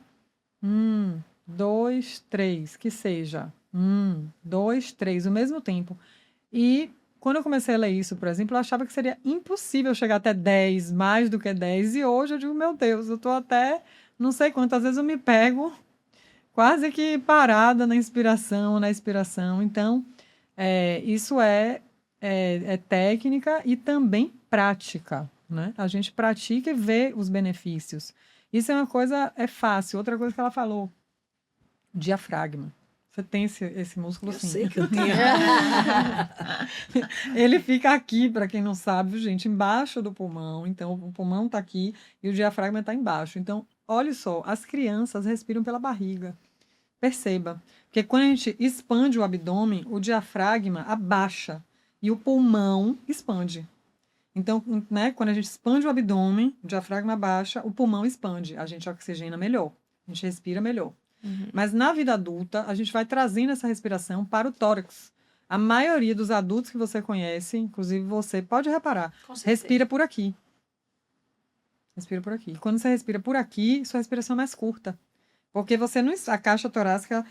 2, 3, que seja 2, 3, o mesmo tempo. E quando eu comecei a ler isso, por exemplo, eu achava que seria impossível chegar até 10, mais do que 10. E hoje eu digo, meu Deus, eu estou até não sei quantas vezes eu me pego quase que parada na inspiração, na expiração. Então, isso é técnica e também prática, né? A gente pratica e vê os benefícios. Isso é uma coisa, fácil. Outra coisa que ela falou, diafragma. Você tem esse músculo Eu assim. sei que eu tenho. Ele fica aqui, para quem não sabe, gente, embaixo do pulmão. Então, o pulmão está aqui e o diafragma está embaixo. Então, olha só, as crianças respiram pela barriga. Perceba. Porque quando a gente expande o abdômen, o diafragma abaixa e o pulmão expande. Então, né, quando a gente expande o abdômen, o diafragma abaixa, o pulmão expande. A gente oxigena melhor. A gente respira melhor. Mas na vida adulta, a gente vai trazendo essa respiração para o tórax. A maioria dos adultos que você conhece, inclusive você, pode reparar, respira por aqui. Respira por aqui. Quando você respira por aqui, sua respiração é mais curta. Porque você não... A caixa torácica,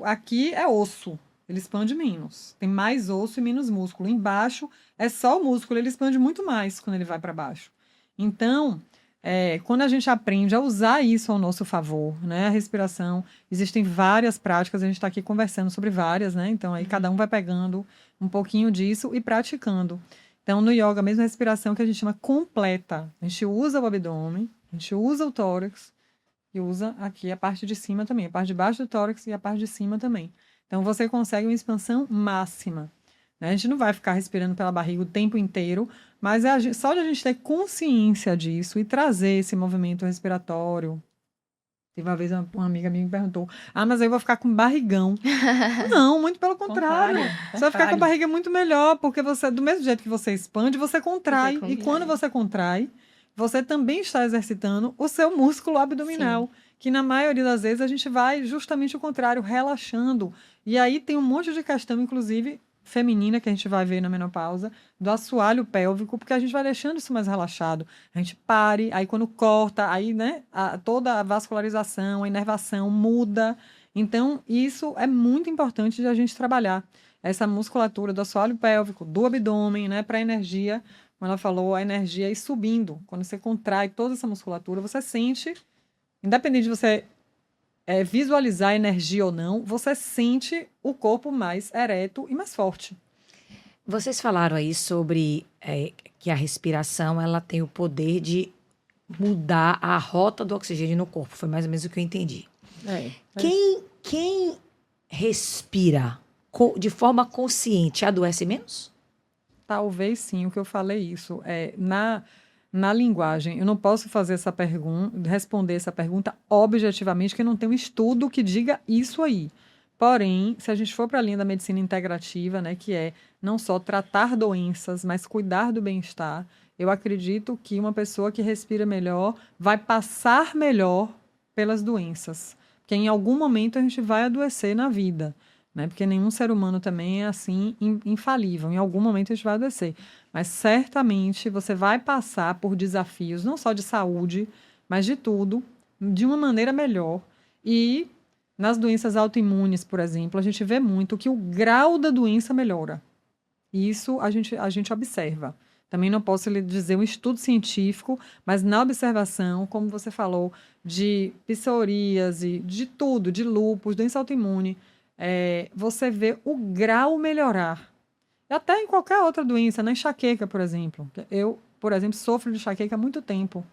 aqui é osso. Ele expande menos. Tem mais osso e menos músculo. Embaixo é só o músculo. Ele expande muito mais quando ele vai para baixo. Então... quando a gente aprende a usar isso ao nosso favor, né? A respiração, existem várias práticas, a gente está aqui conversando sobre várias, né? Então, aí cada um vai pegando um pouquinho disso e praticando. Então, no yoga, a mesma respiração que a gente chama completa. A gente usa o abdômen, a gente usa o tórax e usa aqui a parte de cima também, a parte de baixo do tórax e a parte de cima também. Então, você consegue uma expansão máxima. A gente não vai ficar respirando pela barriga o tempo inteiro, mas só de a gente ter consciência disso e trazer esse movimento respiratório. Teve uma vez uma amiga minha me perguntou, mas aí eu vou ficar com barrigão. Não, muito pelo contrário. Você vai ficar com a barriga muito melhor, porque você, do mesmo jeito que você expande, você contrai. E quando você contrai, você também está exercitando o seu músculo abdominal. Sim. Que na maioria das vezes a gente vai justamente o contrário, relaxando. E aí tem um monte de questão, inclusive... feminina, que a gente vai ver na menopausa, do assoalho pélvico, porque a gente vai deixando isso mais relaxado. A gente pare, aí quando corta, aí, né, toda a vascularização, a inervação muda. Então, isso é muito importante de a gente trabalhar. Essa musculatura do assoalho pélvico, do abdômen, né, para a energia, como ela falou, a energia ir subindo. Quando você contrai toda essa musculatura, você sente, independente de você... visualizar a energia ou não, você sente o corpo mais ereto e mais forte. Vocês falaram aí sobre que a respiração ela tem o poder de mudar a rota do oxigênio no corpo. Foi mais ou menos o que eu entendi. Quem respira de forma consciente, adoece menos? Talvez sim, o que eu falei isso. Na linguagem, eu não posso fazer essa pergunta, responder essa pergunta objetivamente, que não tem um estudo que diga isso aí. Porém, se a gente for para a linha da medicina integrativa, né, que é não só tratar doenças, mas cuidar do bem-estar, eu acredito que uma pessoa que respira melhor vai passar melhor pelas doenças. Porque em algum momento a gente vai adoecer na vida, né? Porque nenhum ser humano também é assim infalível. Em algum momento a gente vai adoecer. Mas certamente você vai passar por desafios, não só de saúde, mas de tudo, de uma maneira melhor. E nas doenças autoimunes, por exemplo, a gente vê muito que o grau da doença melhora. Isso a gente observa. Também não posso lhe dizer um estudo científico, mas na observação, como você falou, de psoríase, de tudo, de lúpus, doença autoimune, você vê o grau melhorar. E até em qualquer outra doença, na enxaqueca, por exemplo. Eu, por exemplo, sofro de enxaqueca há muito tempo.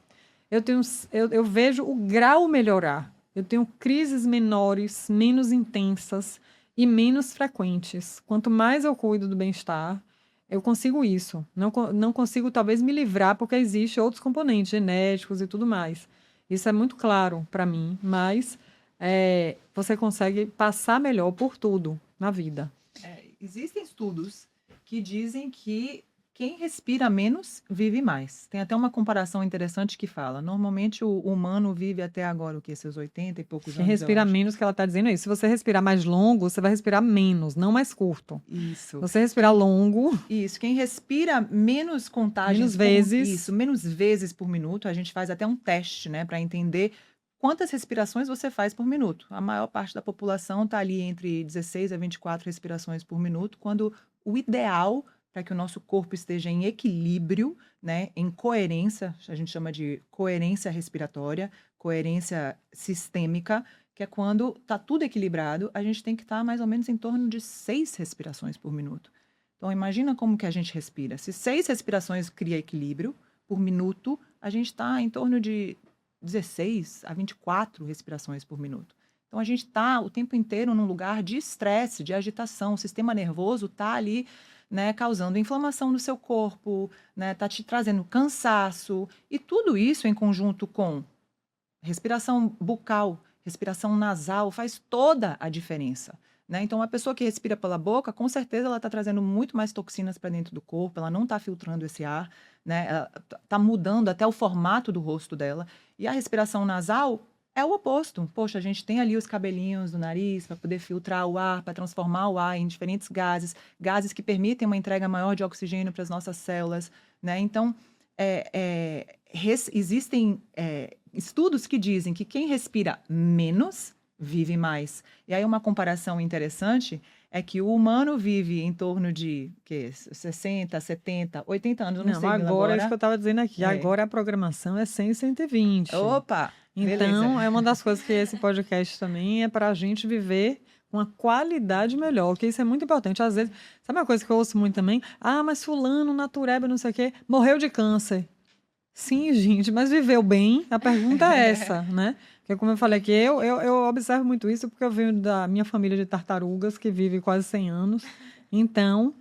Eu vejo o grau melhorar. Eu tenho crises menores, menos intensas e menos frequentes. Quanto mais eu cuido do bem-estar, eu consigo isso. Não consigo, talvez, me livrar, porque existem outros componentes genéticos e tudo mais. Isso é muito claro para mim, mas você consegue passar melhor por tudo na vida. Existem estudos que dizem que quem respira menos vive mais. Tem até uma comparação interessante que fala, normalmente o humano vive até agora, o quê? Seus 80 e poucos Quem anos, respira eu acho. menos, que ela está dizendo é isso. Se você respirar mais longo, você vai respirar menos, não mais curto. Isso. Se você respirar longo, Isso, quem respira menos contágios menos vezes. menos vezes por minuto, a gente faz até um teste, né, para entender quantas respirações você faz por minuto. A maior parte da população está ali entre 16 a 24 respirações por minuto, quando o ideal para que o nosso corpo esteja em equilíbrio, né, em coerência, a gente chama de coerência respiratória, coerência sistêmica, que é quando está tudo equilibrado, a gente tem que estar mais ou menos em torno de 6 respirações por minuto. Então, imagina como que a gente respira. Se 6 respirações cria equilíbrio por minuto, a gente está em torno de 16 a 24 respirações por minuto. Então, a gente está o tempo inteiro num lugar de estresse, de agitação. O sistema nervoso está ali, né, causando inflamação no seu corpo, né, tá te trazendo cansaço. E tudo isso em conjunto com respiração bucal, respiração nasal, faz toda a diferença. Né? Então, uma pessoa que respira pela boca, com certeza ela está trazendo muito mais toxinas para dentro do corpo, ela não está filtrando esse ar, né? Ela está mudando até o formato do rosto dela. E a respiração nasal é o oposto. Poxa, a gente tem ali os cabelinhos do nariz para poder filtrar o ar, para transformar o ar em diferentes gases, gases que permitem uma entrega maior de oxigênio para as nossas células. Né? Então, existem estudos que dizem que quem respira menos vive mais. E aí uma comparação interessante é que o humano vive em torno de 60, 70, 80 anos, eu não sei agora é isso que eu estava dizendo aqui. Agora a programação é 100 e 120. Opa! Então, beleza. é uma das coisas que esse podcast também é para a gente viver uma qualidade melhor, que isso é muito importante. Às vezes, sabe uma coisa que eu ouço muito também? Ah, mas fulano, natureba, não sei o quê, morreu de câncer. Sim, gente, mas viveu bem? A pergunta é essa, né? Porque, como eu falei aqui, eu observo muito isso porque eu venho da minha família de tartarugas, que vive quase 100 anos. Então,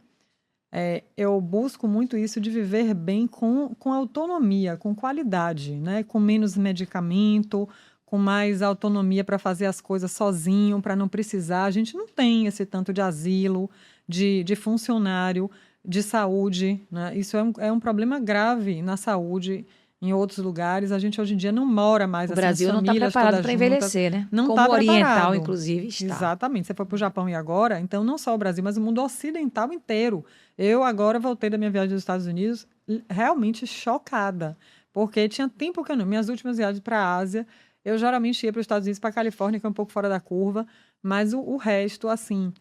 eu busco muito isso de viver bem com autonomia, com qualidade, né? Com menos medicamento, com mais autonomia para fazer as coisas sozinho, para não precisar. A gente não tem esse tanto de asilo, de funcionário, de saúde, né? Isso é um problema grave na saúde. Em outros lugares, a gente hoje em dia não mora mais O assim, Brasil as não está famílias preparado todas para juntas. envelhecer, né? Não Como está o oriental, preparado. inclusive, está. Exatamente. Você foi para o Japão e agora, então não só o Brasil, mas o mundo ocidental inteiro. Eu agora voltei da minha viagem dos Estados Unidos realmente chocada, porque tinha tempo que eu não. Minhas últimas viagens para a Ásia, eu geralmente ia para os Estados Unidos, para a Califórnia, que é um pouco fora da curva, mas o resto, assim,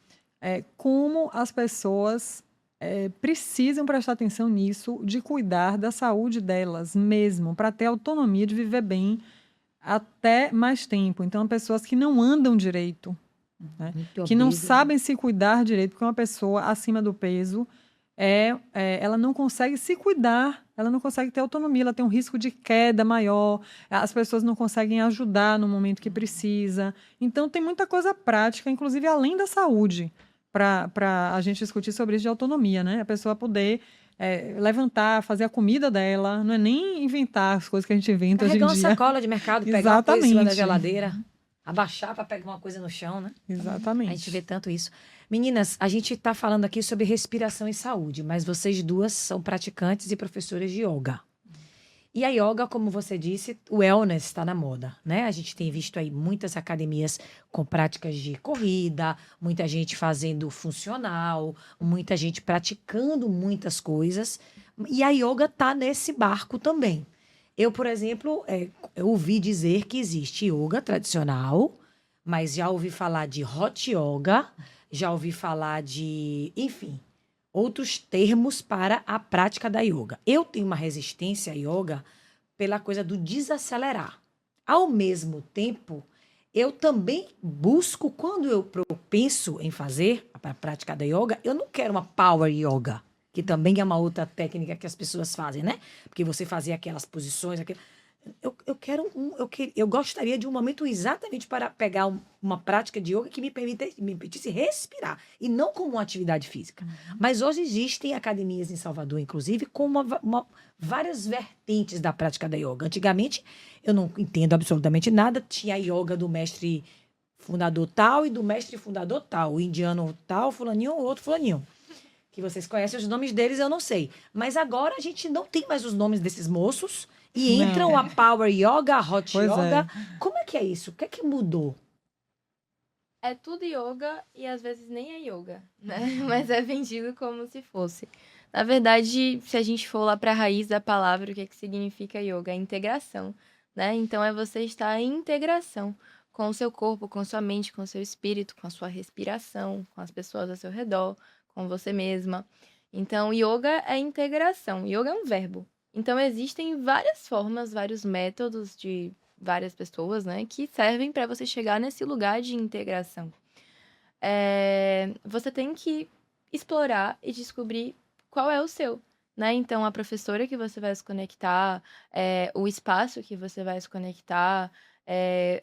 como as pessoas precisam prestar atenção nisso, de cuidar da saúde delas mesmo, para ter autonomia de viver bem até mais tempo. Então, pessoas que não andam direito, né? Que não sabem se cuidar direito, porque uma pessoa acima do peso, ela não consegue se cuidar, ela não consegue ter autonomia, ela tem um risco de queda maior, as pessoas não conseguem ajudar no momento que precisa. Então, tem muita coisa prática, inclusive além da saúde, para a gente discutir sobre isso de autonomia, né? A pessoa poder levantar, fazer a comida dela, não é nem inventar as coisas que a gente inventa hoje em Carregar uma dia. sacola de mercado, pegar uma coisa em cima da Exatamente. geladeira, abaixar para pegar uma coisa no chão, né? Exatamente. A gente vê tanto isso. Meninas, a gente está falando aqui sobre respiração e saúde, mas vocês duas são praticantes e professoras de yoga. E a yoga, como você disse, o wellness está na moda, né? A gente tem visto aí muitas academias com práticas de corrida, muita gente fazendo funcional, muita gente praticando muitas coisas. E a yoga está nesse barco também. Eu, por exemplo, eu ouvi dizer que existe yoga tradicional, mas já ouvi falar de hot yoga, já ouvi falar de, enfim, outros termos para a prática da yoga. Eu tenho uma resistência à yoga pela coisa do desacelerar. Ao mesmo tempo, eu também busco, quando eu penso em fazer a prática da yoga, eu não quero uma power yoga, que também é uma outra técnica que as pessoas fazem, né? Porque você fazia aquelas posições, eu gostaria de um momento exatamente para pegar uma prática de yoga que me permitisse respirar, e não como uma atividade física. Mas hoje existem academias em Salvador, inclusive, com várias vertentes da prática da yoga. Antigamente, eu não entendo absolutamente nada, tinha a yoga do mestre fundador tal e do mestre fundador tal, o indiano tal, fulaninho ou outro fulaninho. Que vocês conhecem os nomes deles, eu não sei. Mas agora a gente não tem mais os nomes desses moços, e entram a Power Yoga, a Hot Pois Yoga. Como é que é isso? O que é que mudou? É tudo yoga e às vezes nem é yoga, né? Mas é vendido como se fosse. Na verdade, se a gente for lá para a raiz da palavra, o que significa yoga? É integração, né? Então é você estar em integração com o seu corpo, com sua mente, com o seu espírito, com a sua respiração, com as pessoas ao seu redor, com você mesma. Então, yoga é integração. Yoga é um verbo. Então, existem várias formas, vários métodos de várias pessoas, né, que servem para você chegar nesse lugar de integração. Você tem que explorar e descobrir qual é o seu, né? Então, a professora que você vai se conectar, o espaço que você vai se conectar,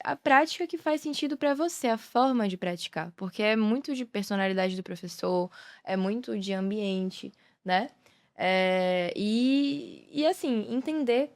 a prática que faz sentido para você, a forma de praticar, porque é muito de personalidade do professor, é muito de ambiente, né? E assim, entender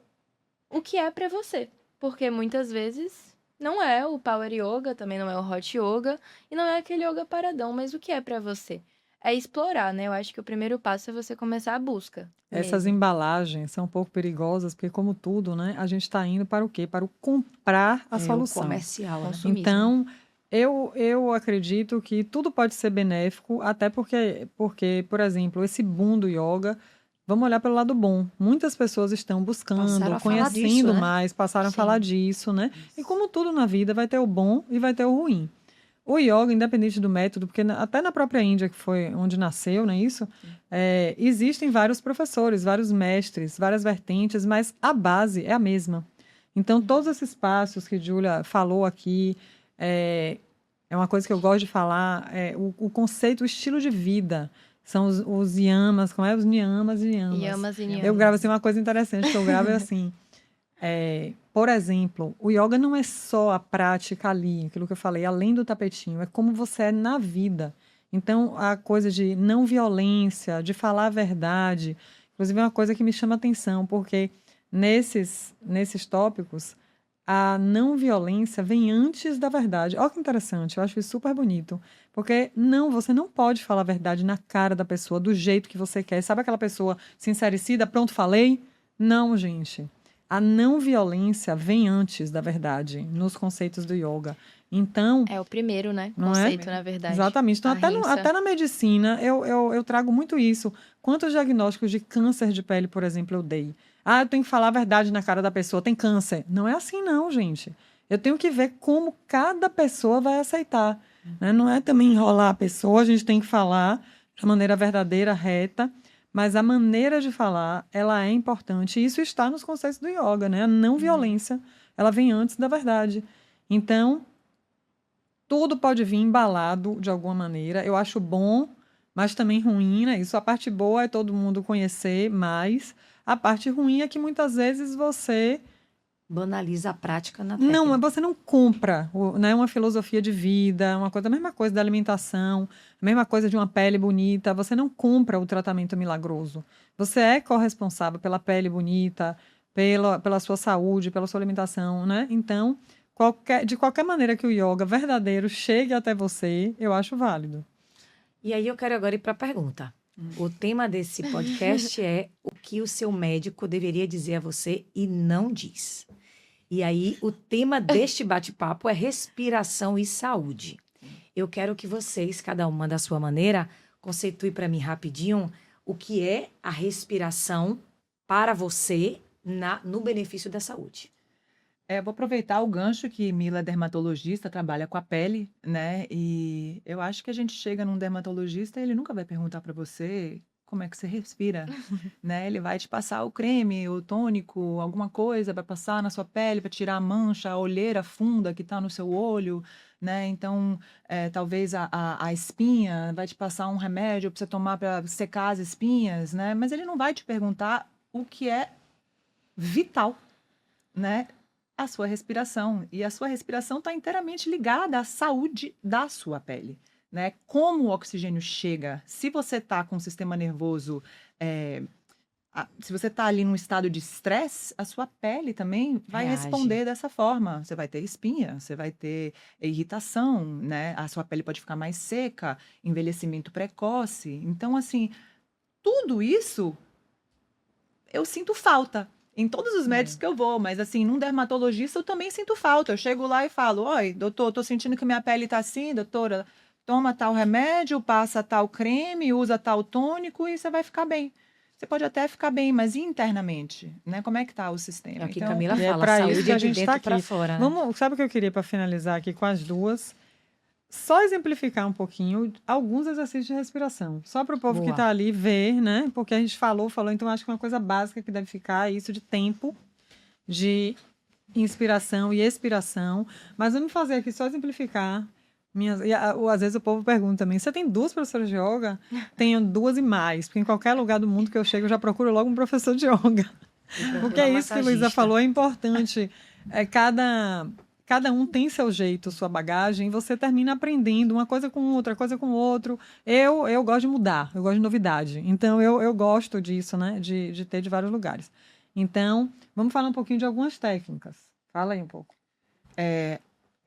o que é para você, porque muitas vezes não é o Power Yoga, também não é o Hot Yoga, e não é aquele yoga paradão, mas o que é para você? É explorar, né? Eu acho que o primeiro passo é você começar a busca. Essas mesmo. embalagens são um pouco perigosas, porque, como tudo, né, a gente está indo para o quê? Para o comprar a solução. O comercial, né? Consumismo. Então, eu acredito que tudo pode ser benéfico, até porque, por exemplo, esse boom do yoga, vamos olhar pelo lado bom. Muitas pessoas estão buscando, Passaram a falar conhecendo disso, né? mais, passaram a Sim. falar disso, né? E como tudo na vida, vai ter o bom e vai ter o ruim. O yoga, independente do método, porque até na própria Índia, que foi onde nasceu, não é isso? Existem vários professores, vários mestres, várias vertentes, mas a base é a mesma. Então, todos esses passos que Júlia falou aqui, é uma coisa que eu gosto de falar, o conceito, o estilo de vida, são os yamas, como é? Os niyamas e yamas. Yamas e niyamas. Eu gravo assim, uma coisa interessante que eu gravo é assim, por exemplo, o yoga não é só a prática ali, aquilo que eu falei, além do tapetinho, é como você é na vida. Então, a coisa de não violência, de falar a verdade, inclusive é uma coisa que me chama atenção, porque nesses tópicos, a não violência vem antes da verdade. Olha que interessante, eu acho isso super bonito. Porque você não pode falar a verdade na cara da pessoa, do jeito que você quer. Sabe aquela pessoa sincericida, pronto, falei? Não, gente. A não violência vem antes da verdade, nos conceitos do yoga. Então, É o primeiro, né? Não é? Conceito, na verdade. exatamente. Então, Ahimsa. até na medicina, eu trago muito isso. Quantos diagnósticos de câncer de pele, por exemplo, eu dei? Eu tenho que falar a verdade na cara da pessoa, tem câncer. Não é assim, não, gente. Eu tenho que ver como cada pessoa vai aceitar. Né? Não é também enrolar a pessoa, a gente tem que falar de maneira verdadeira, reta, mas a maneira de falar, ela é importante. E isso está nos conceitos do yoga, né? A não violência, ela vem antes da verdade. Então, tudo pode vir embalado de alguma maneira. Eu acho bom, mas também ruim, né? Isso, a parte boa é todo mundo conhecer mais. A parte ruim é que muitas vezes você banaliza a prática na Não, técnica. você não compra, né, uma filosofia de vida, uma coisa, a mesma coisa da alimentação, a mesma coisa de uma pele bonita. Você não compra o tratamento milagroso. Você é corresponsável pela pele bonita, pela sua saúde, pela sua alimentação, né? Então, de qualquer maneira que o yoga verdadeiro chegue até você, eu acho válido. E aí eu quero agora ir para a pergunta. O tema desse podcast é o que o seu médico deveria dizer a você e não diz. E aí o tema deste bate-papo é respiração e saúde. Eu quero que vocês, cada uma da sua maneira, conceitue para mim rapidinho o que é a respiração para você no benefício da saúde. Vou aproveitar o gancho que Mila é dermatologista, trabalha com a pele, né? E eu acho que a gente chega num dermatologista e ele nunca vai perguntar para você como é que você respira, né? Ele vai te passar o creme, o tônico, alguma coisa, vai passar na sua pele para tirar a mancha, a olheira funda que está no seu olho, né? Então, talvez a espinha, vai te passar um remédio para você tomar para secar as espinhas, né? Mas ele não vai te perguntar o que é vital, né? A sua respiração. E a sua respiração está inteiramente ligada à saúde da sua pele, né? Como o oxigênio chega. Se você está com o sistema nervoso, se você está ali num estado de estresse, a sua pele também vai Reage. responder dessa forma. Você vai ter espinha, você vai ter irritação, né? A sua pele pode ficar mais seca, envelhecimento precoce. Então, assim, tudo isso eu sinto falta. Em todos os médicos que eu vou, mas assim, num dermatologista eu também sinto falta. Eu chego lá e falo: oi, doutor, tô sentindo que minha pele tá assim, doutora, toma tal remédio, passa tal creme, usa tal tônico e você vai ficar bem. Você pode até ficar bem, mas e internamente, né? Como é que tá o sistema? É o que Então, Camila E é fala, para saúde isso que é a de gente está dentro para aqui. fora, né? Sabe o que eu queria para finalizar aqui com as duas? Só exemplificar um pouquinho alguns exercícios de respiração. Só para o povo que Boa. está ali ver, né? Porque a gente falou, então acho que uma coisa básica que deve ficar é isso de tempo, de inspiração e expiração. Mas vamos fazer aqui só exemplificar. Às vezes o povo pergunta também: você tem duas professoras de yoga? Tenho duas e mais, porque em qualquer lugar do mundo que eu chego, eu já procuro logo um professor de yoga. Porque é isso que a Luísa falou, é importante. Cada um tem seu jeito, sua bagagem, e você termina aprendendo uma coisa com outra, coisa com outro. Eu gosto de mudar, eu gosto de novidade. Então, eu gosto disso, né? De ter de vários lugares. Então, vamos falar um pouquinho de algumas técnicas. Fala aí um pouco.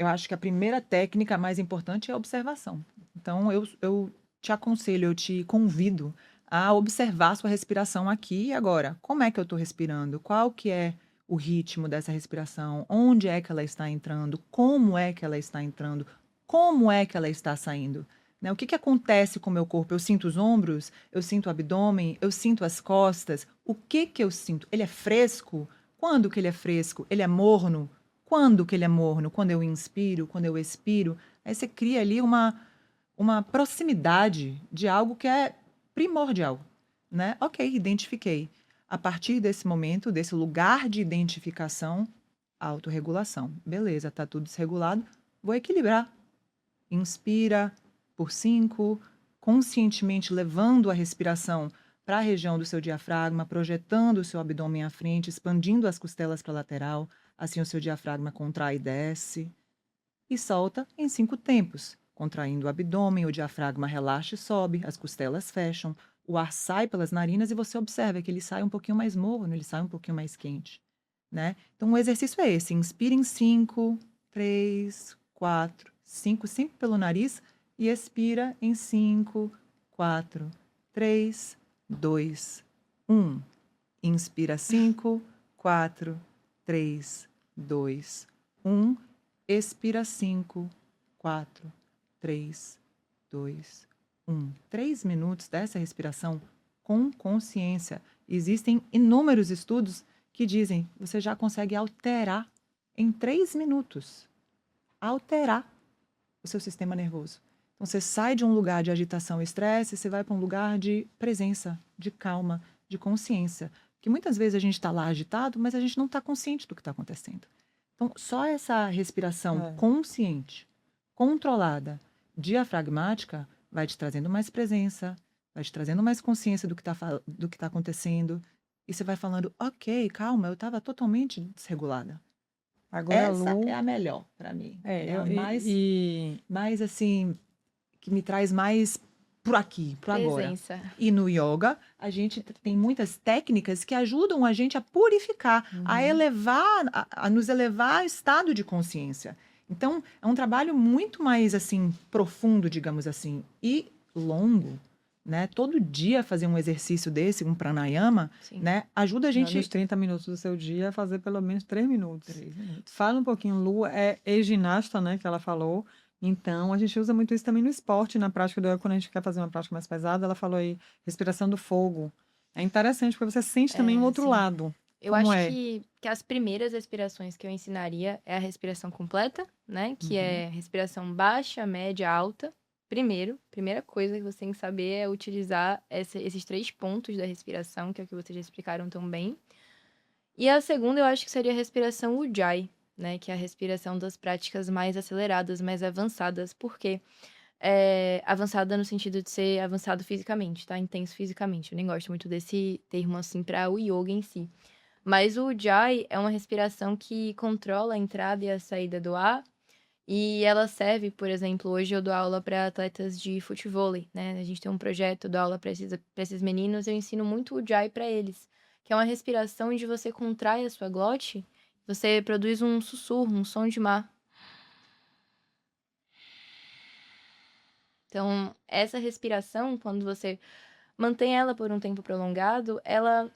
eu acho que a primeira técnica mais importante é a observação. Então, eu te aconselho, eu te convido a observar a sua respiração aqui e agora. Como é que eu estou respirando? Qual que é o ritmo dessa respiração? Onde é que ela está entrando? Como é que ela está entrando? Como é que ela está saindo? Né? O que que acontece com o meu corpo? Eu sinto os ombros? Eu sinto o abdômen? Eu sinto as costas? O que que eu sinto? Ele é fresco? Quando que ele é fresco? Ele é morno? Quando que ele é morno? Quando eu inspiro, quando eu expiro. Aí você cria ali uma proximidade de algo que é primordial, né? Ok, identifiquei. A partir desse momento, desse lugar de identificação, autorregulação. Beleza, tá tudo desregulado. Vou equilibrar. Inspira por 5, conscientemente levando a respiração para a região do seu diafragma, projetando o seu abdômen à frente, expandindo as costelas para a lateral. Assim, o seu diafragma contrai e desce. E solta em 5 tempos. Contraindo o abdômen, o diafragma relaxa e sobe, as costelas fecham, o ar sai pelas narinas e você observa que ele sai um pouquinho mais morno, ele sai um pouquinho mais quente, né? Então, o exercício é esse. Inspira em 5, 3, 4, 5, sempre pelo nariz. E expira em 5, 4, 3, 2, 1. Inspira 5, 4, 3, 2, 1. Expira 5, 4, 3, 2, 1. 3 minutos dessa respiração com consciência. Existem inúmeros estudos que dizem que você já consegue alterar em 3 minutos. Alterar o seu sistema nervoso. Então, você sai de um lugar de agitação e estresse, você vai para um lugar de presença, de calma, de consciência. Porque muitas vezes a gente está lá agitado, mas a gente não está consciente do que está acontecendo. Então, só essa respiração consciente, controlada, diafragmática, vai te trazendo mais presença, vai te trazendo mais consciência do que está acontecendo. E você vai falando: ok, calma, eu estava totalmente desregulada. Agora, Essa Lu, é a melhor para mim. É a eu, mais assim, que me traz mais pro aqui, pro agora. Presença. E no yoga, a gente tem muitas técnicas que ajudam a gente a purificar, a elevar, a nos elevar ao estado de consciência. Então, é um trabalho muito mais, assim, profundo, digamos assim, e longo, né? Todo dia fazer um exercício desse, um pranayama, Sim. né? Ajuda a gente... nos 30 minutos do seu dia, fazer pelo menos 3 minutos. 3 minutos. Fala um pouquinho, Lu, é ginasta, né, que ela falou. Então, a gente usa muito isso também no esporte, na prática do yoga, quando a gente quer fazer uma prática mais pesada. Ela falou aí, respiração do fogo. É interessante, porque você sente também o outro sim. lado. Eu Como acho é? que as primeiras respirações que eu ensinaria é a respiração completa, né? Que é respiração baixa, média, alta. Primeira coisa que você tem que saber é utilizar esses 3 pontos da respiração, que é o que vocês já explicaram tão bem. E a segunda eu acho que seria a respiração Ujjayi, né? Que é a respiração das práticas mais aceleradas, mais avançadas. Por quê? Avançada no sentido de ser avançado fisicamente, tá? Intenso fisicamente. Eu nem gosto muito desse termo, assim, para o yoga em si. Mas o Ujjayi é uma respiração que controla a entrada e a saída do ar. E ela serve, por exemplo, hoje eu dou aula para atletas de futevôlei, né? A gente tem um projeto, eu dou aula para esses meninos, eu ensino muito o Ujjayi para eles, que é uma respiração onde você contrai a sua glote, você produz um sussurro, um som de mar. Então, essa respiração, quando você mantém ela por um tempo prolongado, ela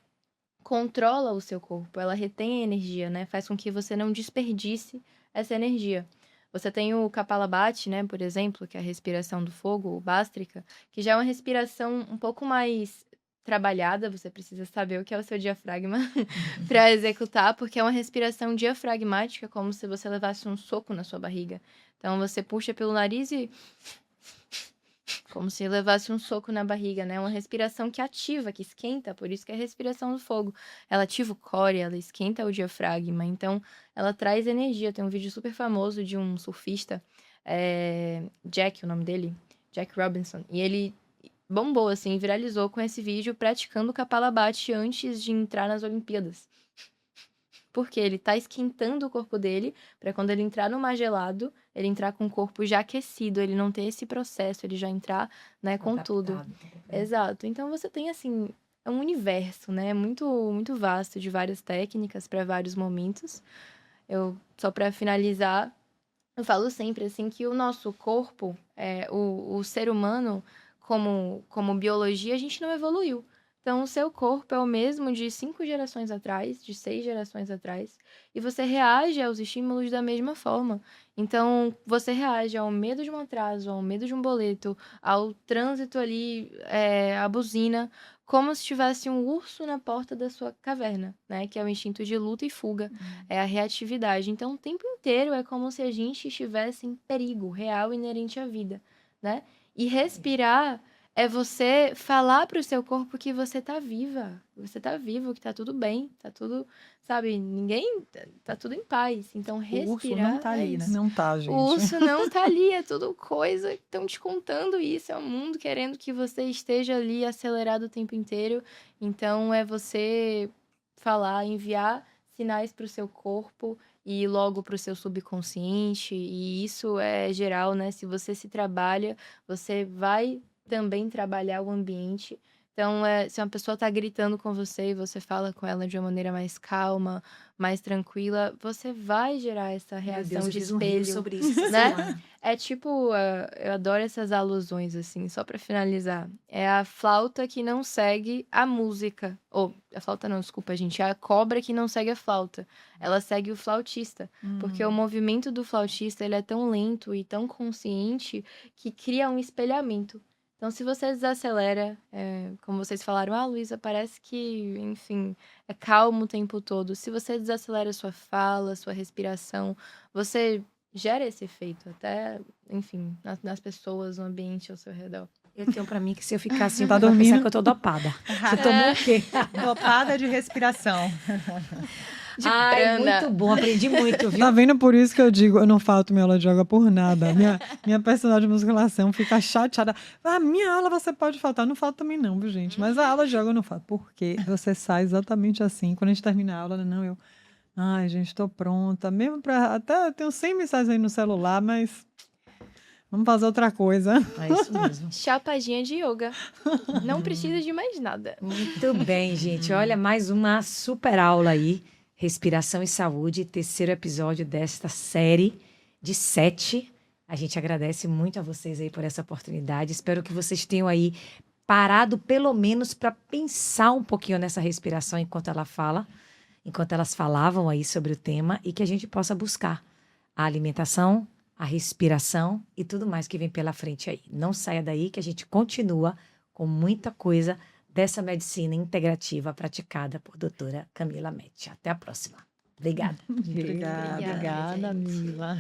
controla o seu corpo, ela retém a energia, né? Faz com que você não desperdice essa energia. Você tem o Kapalabhati, né, por exemplo, que é a respiração do fogo, o Bhastrika, que já é uma respiração um pouco mais trabalhada, você precisa saber o que é o seu diafragma para executar, porque é uma respiração diafragmática, como se você levasse um soco na sua barriga. Então, você puxa pelo nariz e... como se levasse um soco na barriga, né? Uma respiração que ativa, que esquenta, por isso que é a respiração do fogo. Ela ativa o core, ela esquenta o diafragma, então ela traz energia. Tem um vídeo super famoso de um surfista, Jack, o nome dele, Jack Robinson, e ele bombou, assim, viralizou com esse vídeo praticando o Kapalabhati antes de entrar nas Olimpíadas. Porque ele tá esquentando o corpo dele para quando ele entrar no mar gelado, ele entrar com o corpo já aquecido, ele não ter esse processo, ele já entrar, né, com tudo. Exato. Então você tem assim, é um universo, né, muito muito vasto de várias técnicas para vários momentos. Eu só para finalizar, eu falo sempre assim que o nosso corpo, o ser humano como biologia, a gente não evoluiu. Então, o seu corpo é o mesmo de 5 gerações atrás, de 6 gerações atrás, e você reage aos estímulos da mesma forma. Então, você reage ao medo de um atraso, ao medo de um boleto, ao trânsito ali, à buzina, como se tivesse um urso na porta da sua caverna, né? Que é o instinto de luta e fuga, é a reatividade. Então, o tempo inteiro é como se a gente estivesse em perigo real inerente à vida, né? E respirar é você falar pro seu corpo que você tá viva, você tá vivo, que tá tudo bem, tá tudo, sabe, tá tudo em paz. Então, respirar O urso não tá é ali, né? isso. Não tá, gente. O urso não tá ali, é tudo coisa, estão te contando isso, é o mundo querendo que você esteja ali acelerado o tempo inteiro. Então, é você falar, enviar sinais pro seu corpo e logo pro seu subconsciente, e isso é geral, né? Se você se trabalha, você vai também trabalhar o ambiente. Então, se uma pessoa tá gritando com você e você fala com ela de uma maneira mais calma, mais tranquila, você vai gerar essa Meu reação Deus, eu de fiz um reel espelho, sobre isso essa né? semana. É tipo, eu adoro essas alusões, assim, só pra finalizar. É a flauta que não segue a música. Ou, a flauta não, desculpa, gente. É a cobra que não segue a flauta. Ela segue o flautista. Porque o movimento do flautista, ele é tão lento e tão consciente que cria um espelhamento. Então, se você desacelera, como vocês falaram, Luísa, parece que, enfim, é calmo o tempo todo. Se você desacelera sua fala, sua respiração, você gera esse efeito, até, enfim, nas pessoas, no ambiente ao seu redor. Eu tenho pra mim que se eu ficar assim, Tá vai pensar dormindo? que eu tô dopada. Você tomou o quê? Dopada de respiração. Ai, prana. muito bom, aprendi muito, viu? Tá vendo? Por isso que eu digo, eu não falto minha aula de yoga por nada. Minha personal de musculação fica chateada. Minha aula você pode faltar. Não falta também não, viu, gente? Mas a aula de yoga eu não falto. Porque você sai exatamente assim. Quando a gente termina a aula, não, eu... Ai, gente, estou pronta. Mesmo para. Até eu tenho 100 mensagens aí no celular, mas vamos fazer outra coisa. É isso mesmo. Chapadinha de yoga. Não precisa de mais nada. Muito bem, gente. Olha, mais uma super aula aí. Respiração e Saúde, terceiro episódio desta série de 7. A gente agradece muito a vocês aí por essa oportunidade. Espero que vocês tenham aí parado pelo menos para pensar um pouquinho nessa respiração enquanto elas falavam aí sobre o tema e que a gente possa buscar a alimentação, a respiração e tudo mais que vem pela frente aí. Não saia daí que a gente continua com muita coisa dessa medicina integrativa praticada por doutora Camila Metti. Até a próxima. Obrigada. Obrigada, Obrigada, gente. Mila.